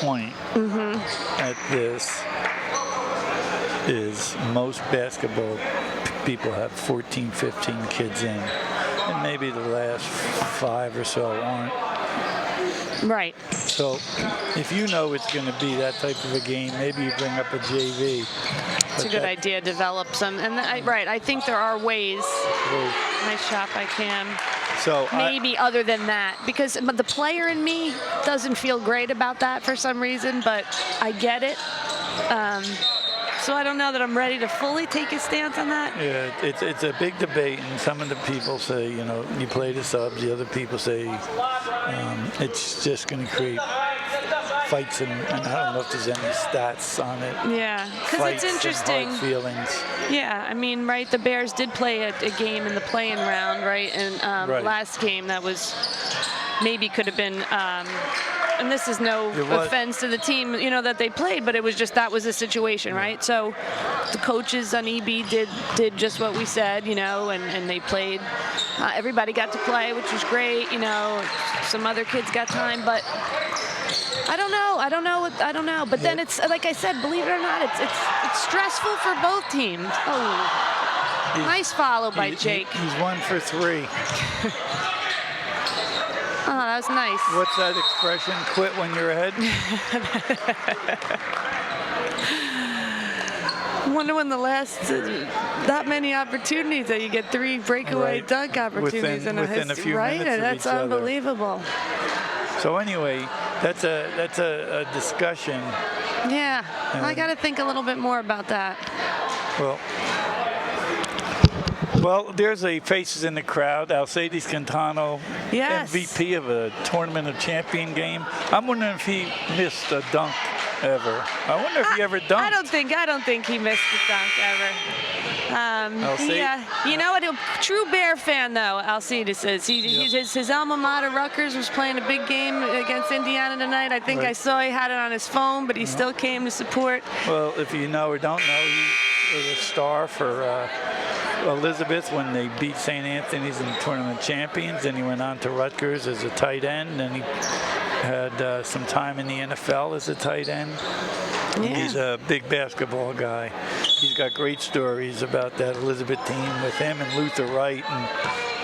point at this is most basketball people have 14, 15 kids in. And maybe the last 5 or so aren't. Right. So if you know it's going to be that type of a game, maybe you bring up a JV. It's a good idea. Develop some. And I think there are ways. Nice shot by Cam. So maybe other than that, because the player in me doesn't feel great about that for some reason, but I get it. So I don't know that I'm ready to fully take a stance on that. Yeah, it's a big debate, and some of the people say, you play the subs. The other people say it's just going to create fights, and I don't know if there's any stats on it. Yeah, because it's interesting. And hard feelings. Yeah, I mean, right, the Bears did play a game in the play-in round, right? And last game that was maybe could have been and this is no offense to the team, that they played, but it was just that was the situation, right? So the coaches on EB did just what we said, and they played. Everybody got to play, which was great. Some other kids got time, but I don't know. But then it's like I said, believe it or not, it's stressful for both teams. Oh, nice follow by Jake. He's 1 for 3. Oh, that was nice. What's that expression? Quit when you're ahead? I wonder when the last that many opportunities that you get 3 breakaway dunk opportunities in a history, right? And that's unbelievable. So anyway, that's a discussion. Yeah, I got to think a little bit more about that. Well, there's a Faces in the crowd. Alcides Quintano, yes. MVP of a Tournament of Champion game. I'm wondering if he missed a dunk ever. I wonder if he ever dunked. I don't think he missed a dunk ever. You know what? A true Bear fan, though, Alcides is. His alma mater, Rutgers, was playing a big game against Indiana tonight. I think I saw he had it on his phone, but he still came to support. Well, if you know or don't know, he was a star for Elizabeth when they beat St. Anthony's in the Tournament of Champions. Then he went on to Rutgers as a tight end. Then he had some time in the NFL as a tight end. Yeah. He's a big basketball guy. He's got great stories about that Elizabeth team with him and Luther Wright and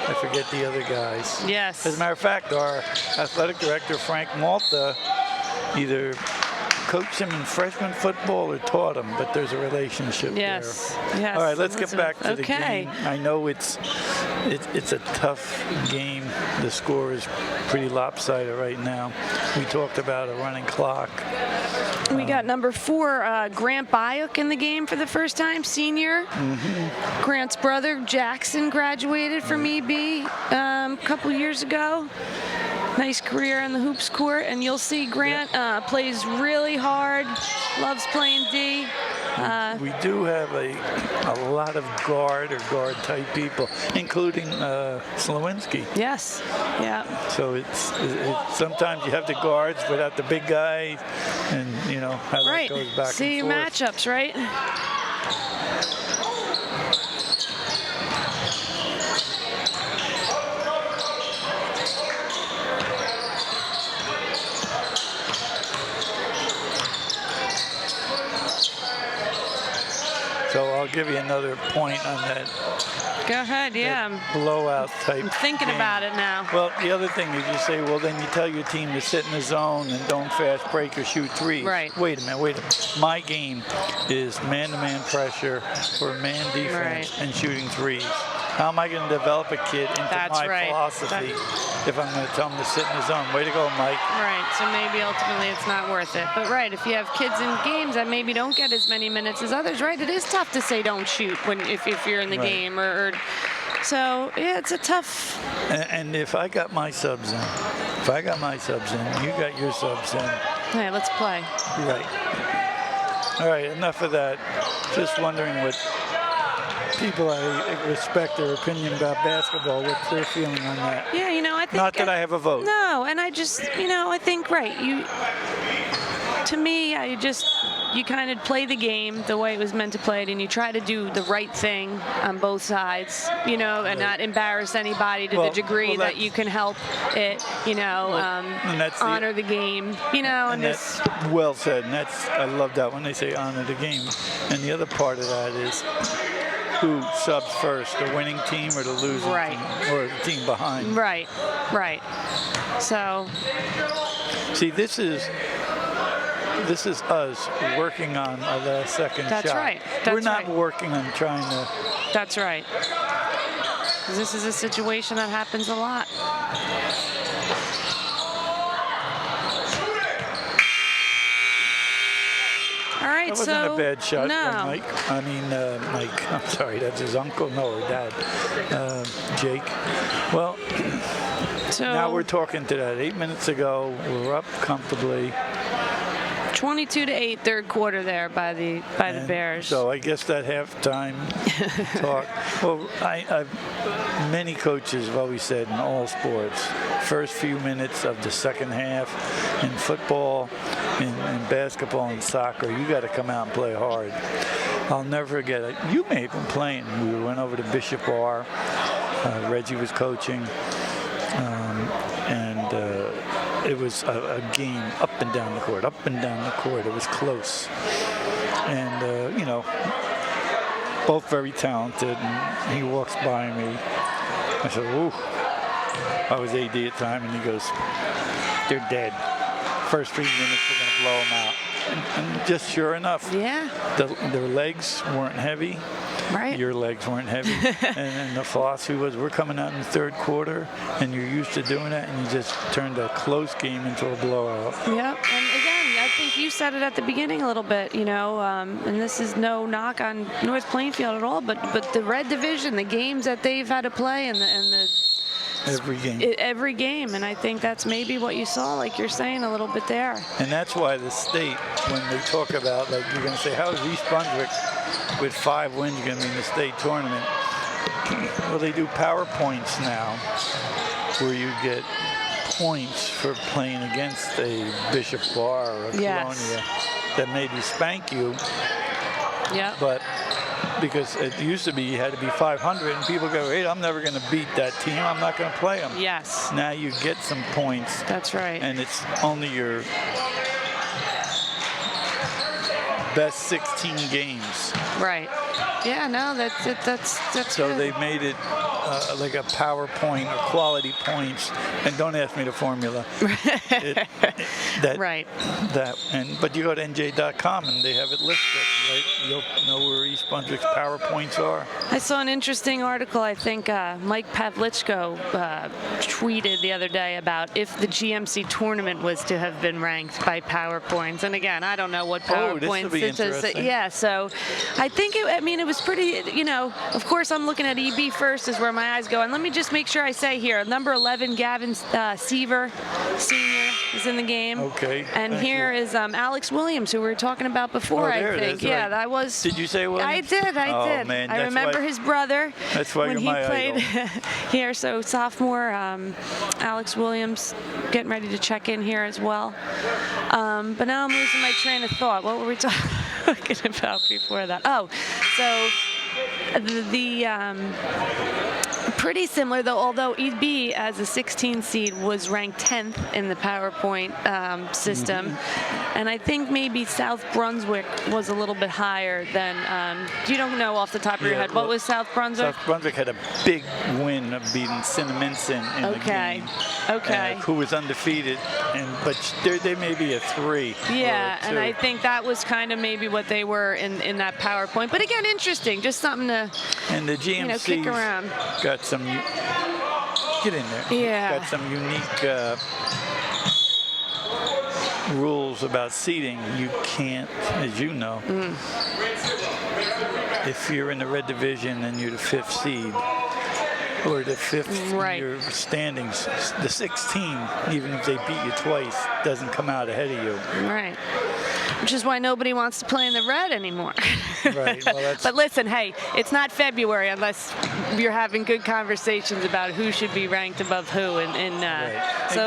I forget the other guys. Yes. As a matter of fact, our athletic director, Frank Malta, either coached him in freshman football or taught him, but there's a relationship there. Yes. All right, let's get back to the game. I know it's a tough game. The score is pretty lopsided right now. We talked about a running clock. We got number 4, Grant Bayuk in the game for the first time, senior. Mm-hmm. Grant's brother, Jackson, graduated from EB a couple years ago. Nice career in the hoops court, and you'll see Grant plays really hard, loves playing D. We do have a lot of guard or guard-type people, including Slowinski. Yes, yeah. So it's sometimes you have the guards without the big guy, and how that goes back See and forth. matchups, right? So I'll give you another point on that. Go ahead, yeah. Blowout type. I'm thinking about it now. Well, the other thing is you say, well, then you tell your team to sit in the zone and don't fast break or shoot threes. Right. Wait a minute. My game is man-to-man pressure or man defense and shooting threes. How am I going to develop a kid into my philosophy if I'm going to tell them to sit in the zone? Way to go, Mike. Right, so maybe ultimately it's not worth it. But if you have kids in games that maybe don't get as many minutes as others, right, it is tough to say don't shoot if you're in the game. So, yeah, it's a tough... And if I got my subs in, you got your subs in. Hey, let's play. Right. All right, enough of that. Just wondering what people I respect their opinion about basketball, what they're feeling on that. Yeah, I think... Not that I have a vote. No, and I just, I think, to me, you kind of play the game the way it was meant to play it, and you try to do the right thing on both sides, and not embarrass anybody to the degree that you can help it, honor the game, and that's well said, and I love that when they say honor the game. And the other part of that is who subs first, the winning team or the losing team, or the team behind. Right. So, see, this is us working on the second shot. That's right. We're not working on trying to. That's right. This is a situation that happens a lot. All right, that wasn't a bad shot by Mike. Mike. I'm sorry, that's his uncle. No, or dad. Jake. Well, now we're talking to that. 8 minutes ago, we're up comfortably. 22-8, third quarter there by the Bears. So I guess that halftime talk. Well, many coaches have always said in all sports, first few minutes of the second half in football, in basketball and soccer, you got to come out and play hard. I'll never forget it. You may have been playing. We went over to Bishop Bar. Reggie was coaching, and it was a game up and down the court. It was close. And, both very talented. And he walks by me. I said, ooh. I was AD at the time, and he goes, they're dead. First 3 minutes, we're going to blow them out. And just sure enough, their legs weren't heavy. Right. Your legs weren't heavy. and the philosophy was, we're coming out in the third quarter, and you're used to doing that, and you just turned a close game into a blowout. Yep. And again, I think you said it at the beginning a little bit, and this is no knock on North Plainfield at all, but the Red Division, the games that they've had to play, and the every game, and I think that's maybe what you saw, like you're saying, a little bit there. And that's why the state, when they talk about, like, you're going to say, how is East Brunswick with 5 wins going to be in the state tournament? Well, they do PowerPoints now, where you get points for playing against a Bishop Bar or a Colonia that maybe spank you. Yeah. But because it used to be you had to be 500, and people go, hey, I'm never going to beat that team. I'm not going to play them. Yes. Now you get some points. That's right. And it's only your best 16 games. Right. Yeah, no, that's it. That's so good. They made it like a PowerPoint or quality points. And don't ask me the formula. But you go to NJ.com and they have it listed, right? You'll know where East Brunswick's PowerPoints are. I saw an interesting article, I think Mike Pavlichko tweeted the other day about if the GMC tournament was to have been ranked by PowerPoints. And again, I don't know what PowerPoints. This will be interesting. Yeah, so I think it was pretty, of course I'm looking at EB first is where my eyes go. And let me just make sure I say here, number 11, Gavin Seaver, senior, is in the game. Okay. And here is Alex Williams, who we were talking about before, I think. Yeah, right. that was. Did you say Williams? I did. Oh, man, I remember his brother. That's why when you're he my played idol. here. So sophomore, Alex Williams, getting ready to check in here as well. But now I'm losing my train of thought. What were we talking about before that? Oh, so the Pretty similar, though, although EB, as a 16 seed, was ranked 10th in the PowerPoint system. And I think maybe South Brunswick was a little bit higher than, you don't know off the top of your head. What was South Brunswick? South Brunswick had a big win of beating Cinnaminson in the game. Okay. Who was undefeated, but they may be a 3. Yeah, and I think that was kind of maybe what they were in that PowerPoint. But again, interesting, just something to and the GMC kick around. Got some, get in there. Yeah. Got some unique rules about seating. You can't, as you know, if you're in the red division and you're the 5th seed, or the 5th in your standings, the 16, even if they beat you twice, doesn't come out ahead of you. Right. Which is why nobody wants to play in the red anymore. Right. Well, that's... But listen, hey, it's not February unless you're having good conversations about who should be ranked above who, so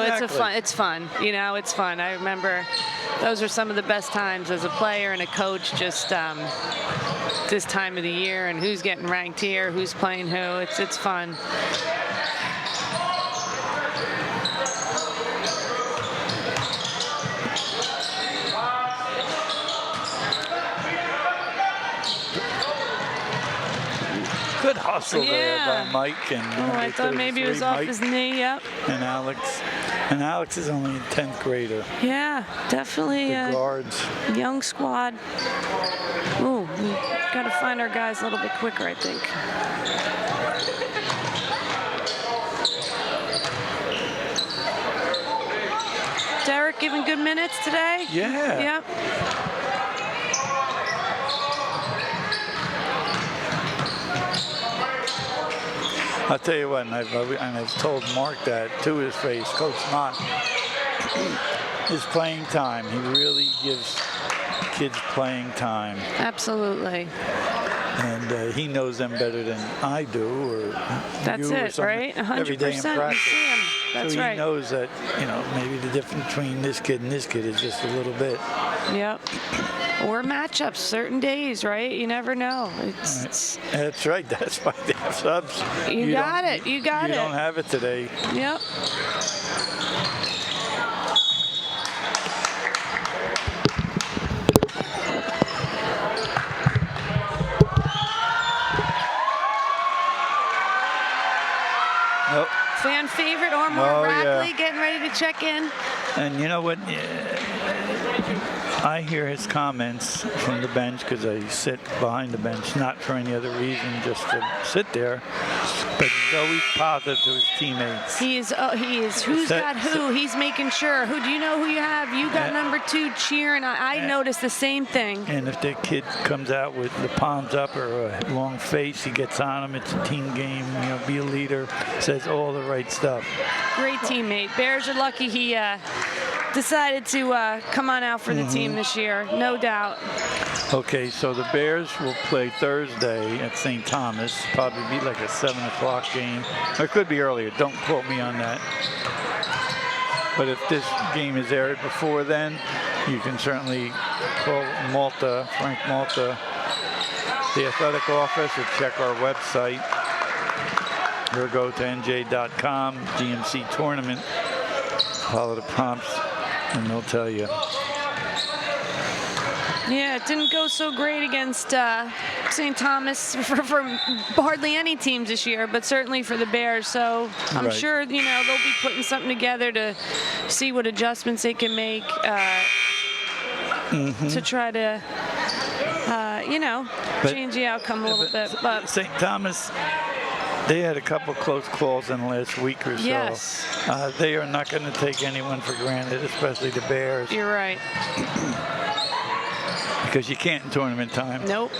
Exactly. it's fun. You know, it's fun. I remember those are some of the best times as a player and a coach. Just this time of the year and who's getting ranked here, who's playing who. It's fun. Good hustle there by Mike. And I thought maybe he was off his knee, yep. And Alex. And Alex is only a 10th grader. Yeah, definitely the guards. Young squad. Ooh, we got to find our guys a little bit quicker, I think. Derek giving good minutes today? Yeah. Yep. I'll tell you what, and I've told Mark that to his face, Coach Mott, his playing time. He really gives kids playing time. Absolutely. And he knows them better than I do, or that's you it, or right? 100%. every day in practice. You see him. That's so right. he knows that, maybe the difference between this kid and this kid is just a little bit. Yep. Or matchups, certain days, right? You never know. That's right. That's why they have subs. You got it. You got it. You don't have it today. Yep. Nope. Fan favorite, Ormore Rackley, getting ready to check in. And you know what? I hear his comments from the bench because I sit behind the bench, not for any other reason, just to sit there. But he's always positive to his teammates. He is. Who's got who? He's making sure. Who do you know who you have? You got number 2 cheering. I noticed the same thing. And if the kid comes out with the palms up or a long face, he gets on him. It's a team game. Be a leader. Says all the right stuff. Great teammate. Bears are lucky he decided to come on out for the team this year, no doubt. Okay, so the Bears will play Thursday at St. Thomas. Probably be like a 7 o'clock game. Or it could be earlier. Don't quote me on that. But if this game is aired before then, you can certainly call Frank Malta, the athletic office, or check our website. Or go to nj.com, GMC tournament. Follow the prompts, and they'll tell you. Yeah, it didn't go so great against St. Thomas for hardly any teams this year, but certainly for the Bears. So I'm sure, they'll be putting something together to see what adjustments they can make to try to, change the outcome a little bit. But St. Thomas, they had a couple close calls in the last week or so. Yes. They are not going to take anyone for granted, especially the Bears. You're right. Because you can't in tournament time. Nope.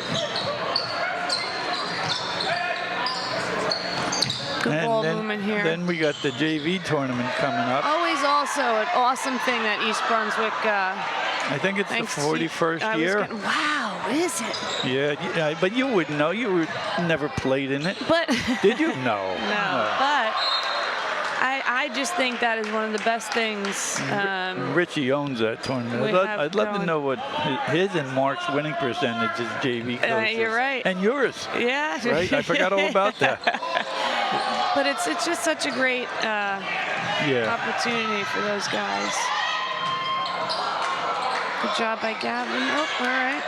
Good ball movement here. Then we got the JV tournament coming up. Always also an awesome thing that East Brunswick. I think it's the 41st year. Wow, is it? Yeah, but you wouldn't know. You never played in it. But did you? No. No. But I just think that is one of the best things. Richie owns that tournament. I'd love to know what his and Mark's winning percentage is, JV coaches. You're right. And yours. Yeah. Right? I forgot all about that. But it's just such a great opportunity for those guys. Good job by Gavin. Oh, all right.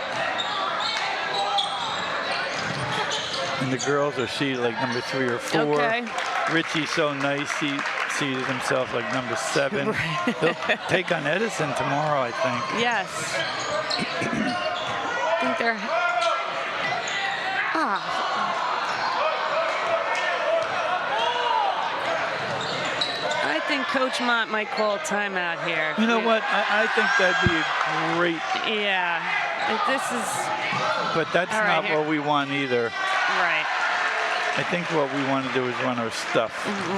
And the girls are seated like number 3 or 4. Okay. Richie's so nice. He seated himself like number 7. Right. He'll take on Edison tomorrow, I think. Yes. I think they're. I think Coach Mott might call timeout here. You know what? I think that'd be a great. Yeah. This is. But that's not what we want either. Right. I think what we want to do is run our stuff.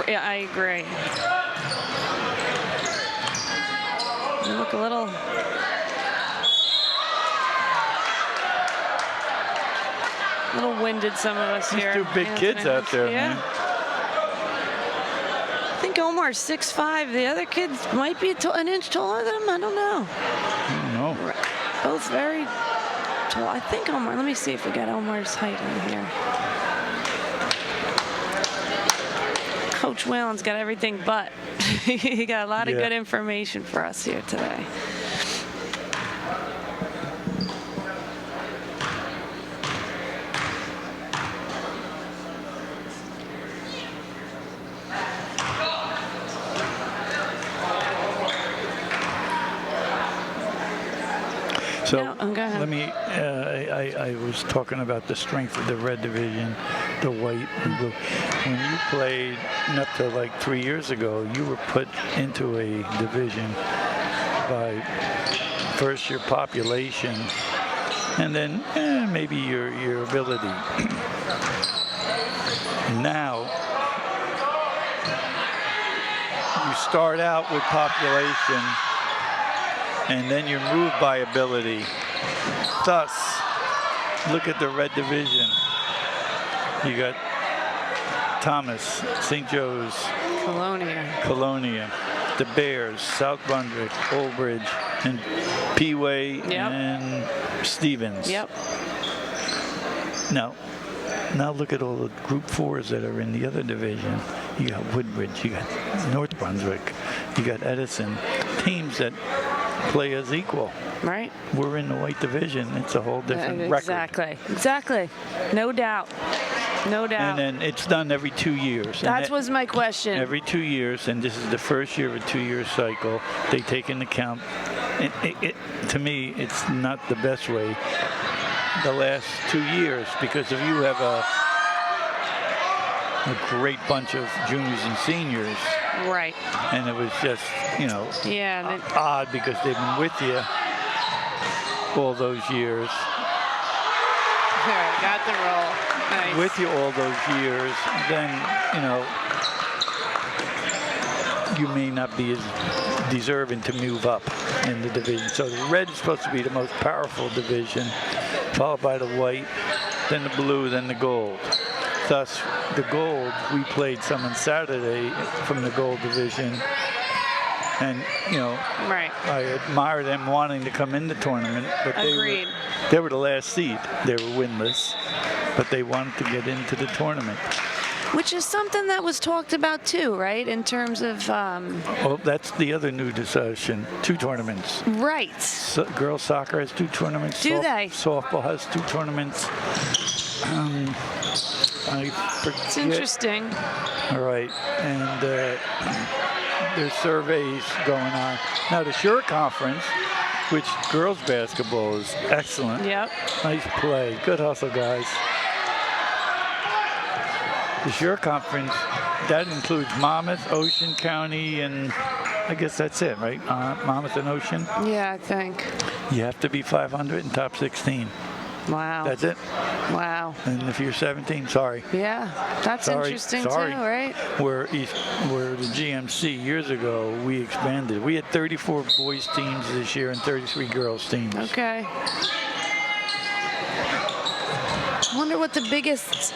Yeah, I agree. They look a little. Winded, some of us These here. 2 big kids out there, man. I think Omar's 6'5". The other kids might be an inch taller than him. I don't know. I don't know. Both very tall. I think Omar. Let me see if we got Omar's height in here. Coach Whalen's got everything but. He got a lot of good information for us here today. So let me, I was talking about the strength of the red division, the white and blue. When you played up to like 3 years ago, you were put into a division by first your population and then maybe your ability. Now, you start out with population and then you're moved by ability. Thus, look at the red division. You got Thomas, St. Joe's, Colonia, the Bears, South Brunswick, Old Bridge, and Peeway and Stevens. Yep. Now look at all the Group 4s that are in the other division. You got Woodbridge, you got North Brunswick, you got Edison, teams that play as equal. Right. We're in the white division. It's a whole different record. Exactly. No doubt. And then it's done every 2 years. That was my question. Every 2 years, and this is the first year of a 2-year cycle. They take into account. To me, it's not the best way. The last 2 years, because if you have a great bunch of juniors and seniors. Right. And it was just, odd because they've been with you all those years. Got the roll. Nice. With you all those years, then, you may not be as deserving to move up in the division. So the red is supposed to be the most powerful division, followed by the white, then the blue, then the gold. Thus, the gold, we played some on Saturday from the gold division. And, I admire them wanting to come in the tournament. But they were the last seed. They were winless. But they wanted to get into the tournament. Which is something that was talked about too, right? In terms of... Well, that's the other new decision. 2 tournaments. Right. Girls soccer has 2 tournaments. Do they? Softball has 2 tournaments. I forget. It's interesting. All right. And there's surveys going on. Now, the Sure Conference, which girls basketball is excellent. Yep. Nice play. Good hustle, guys. The Sure Conference, that includes Monmouth, Ocean County, and I guess that's it, right? Monmouth and Ocean? Yeah, I think. You have to be 500 in top 16. Wow. That's it. Wow. And if you're 17, sorry. Yeah, that's interesting too, right? Where the GMC years ago, we expanded. We had 34 boys teams this year and 33 girls teams. Okay. I wonder what the biggest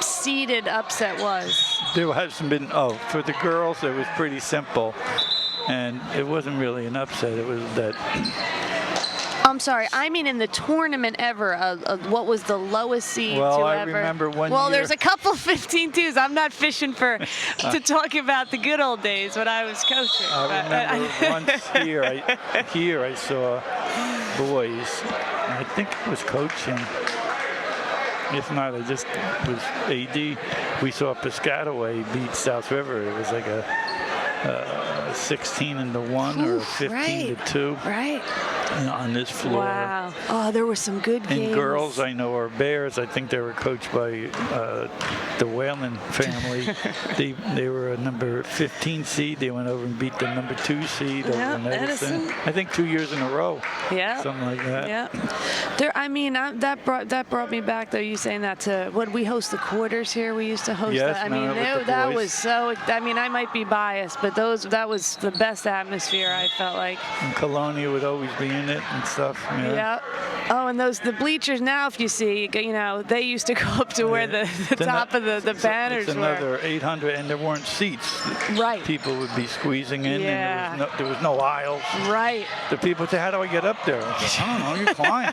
seeded upset was. There hasn't been, for the girls, it was pretty simple. And it wasn't really an upset. It was that I'm sorry. I mean, in the tournament ever, what was the lowest seed Well, to I ever? remember one Well, year. there's a couple 15-2s. I'm not fishing to talk about the good old days when I was coaching. I remember once here I saw boys. I think it was coaching. If not, I just was AD. We saw Piscataway beat South River. It was like a 16-1 or a 15-2. Right. On this floor. Wow. Oh, there were some good games. And girls, I know, are Bears. I think they were coached by the Whalen family. they were a number 15 seed. They went over and beat the number 2 seed over in Edison. I think 2 years in a row. Yeah. Something like that. Yeah. That brought me back though. You saying that to what we host the quarters here. We used to host Yes, that. I mean, that was so. I mean, I might be biased, but that was the best atmosphere. I felt like. And Colonia would always be in it and stuff. Yeah. Oh, and the bleachers now, if you see, they used to go up to where the top of the banners it's were. another 800, and there weren't seats. Right. People would be squeezing in, Yeah. and there was no aisles. Right. The people would say, "How do I get up there?" I said, "I don't know. You climb."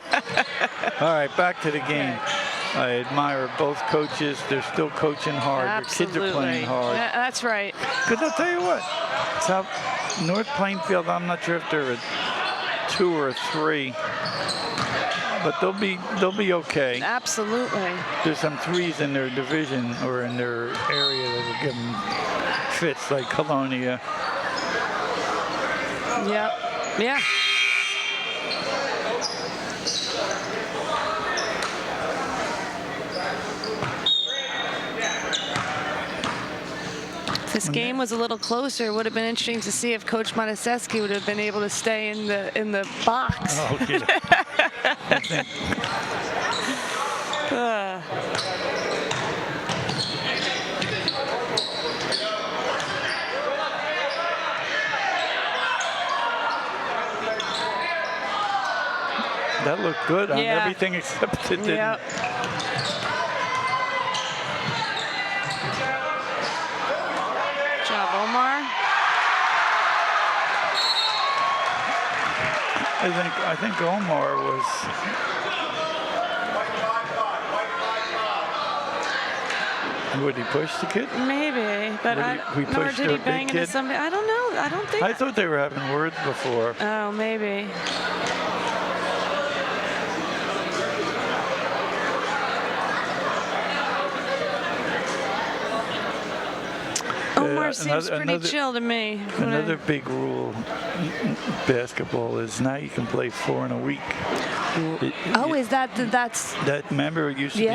All right, back to the game. I admire both coaches. They're still coaching hard. Absolutely. Their kids are playing hard. Yeah, that's right. Because I'll tell you what, North Plainfield, I'm not sure if they're a 2 or a 3, but they'll be okay. Absolutely. There's some 3s in their division or in their area that will give them fits, like Colonia. Yep. Yeah. If this game was a little closer, it would have been interesting to see if Coach Motusesky would have been able to stay in the box. Oh, okay. That looked good on everything except it didn't. Yep. Good job, Omar. I think Omar was. Would he push the kid? Maybe, but Nor did he bang into somebody. I don't know. I don't think. I thought they were having words before. Oh, maybe. Omar seems pretty chill to me. Another big rule in basketball is now you can play 4 in a week. Is that's that? Remember, it used to be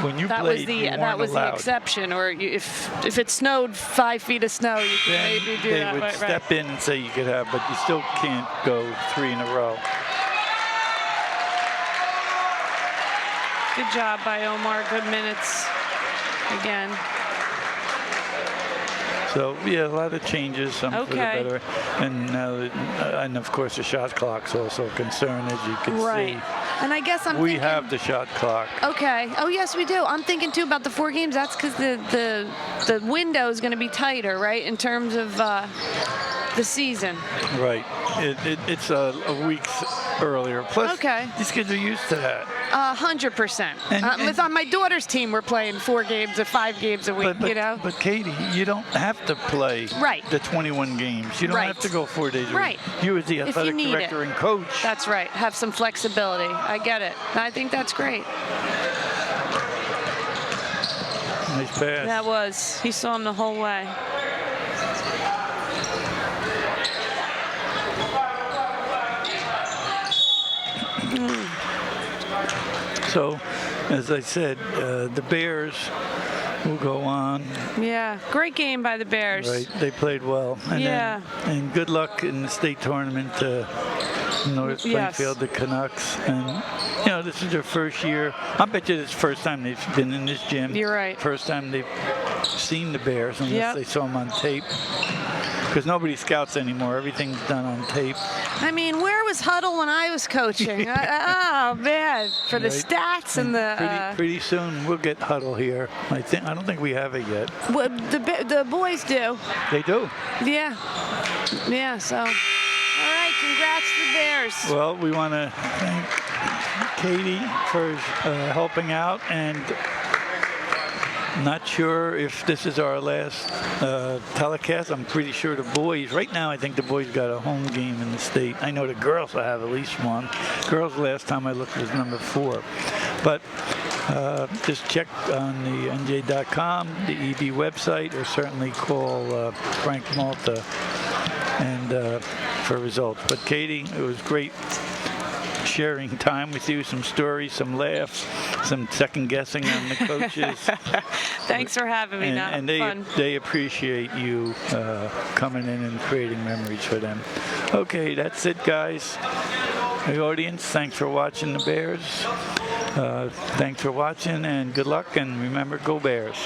when you played. That was the exception. Or if it snowed 5 feet of snow, you could maybe do that. They would step in and say you could have, but you still can't go 3 in a row. Good job by Omar. Good minutes again. So yeah, a lot of changes, some for the better, and now, and of course the shot clock's also a concern, as you can see. And I guess we have the shot clock. Okay. Oh yes, we do. I'm thinking too about the 4 games. That's because the window is going to be tighter, right, in terms of the season. Right. It's a week earlier. Plus, these kids are used to that. 100%. On my daughter's team, we're playing 4 games or 5 games a week. But Katie, you don't have to play the 21 games. You don't have to go 4 days a week. You as the athletic director and coach. That's right. Have some flexibility. I get it. I think that's great. Nice pass. That was. He saw him the whole way. So, as I said, the Bears will go on. Yeah, great game by the Bears. Right, they played well. And and good luck in the state tournament to North Plainfield, the Canucks. And, this is their first year. I bet you it's the first time they've been in this gym. You're right. First time they've seen the Bears, unless they saw them on tape. Because nobody scouts anymore. Everything's done on tape. I mean, where was Huddle when I was coaching? Oh, man. For the stats and the... Pretty soon we'll get Huddle here. I don't think we have it yet. Well, the boys do. They do? Yeah. Yeah, so... All right, Congrats to the Bears. Well, we want to thank Katie for helping out, and not sure if this is our last telecast. I'm pretty sure the boys, right now I think the boys got a home game in the state. I know the girls will have at least one. Girls last time I looked was number 4. But just check on the NJ.com, the EB website, or certainly call Frank Malta and for results. But Katie, it was great sharing time with you, some stories, some laughs, some second guessing on the coaches. Thanks for having me. And they appreciate you coming in and creating memories for them. Okay, that's it, guys. The audience, thanks for watching the Bears. Thanks for watching, and good luck, and remember, go Bears.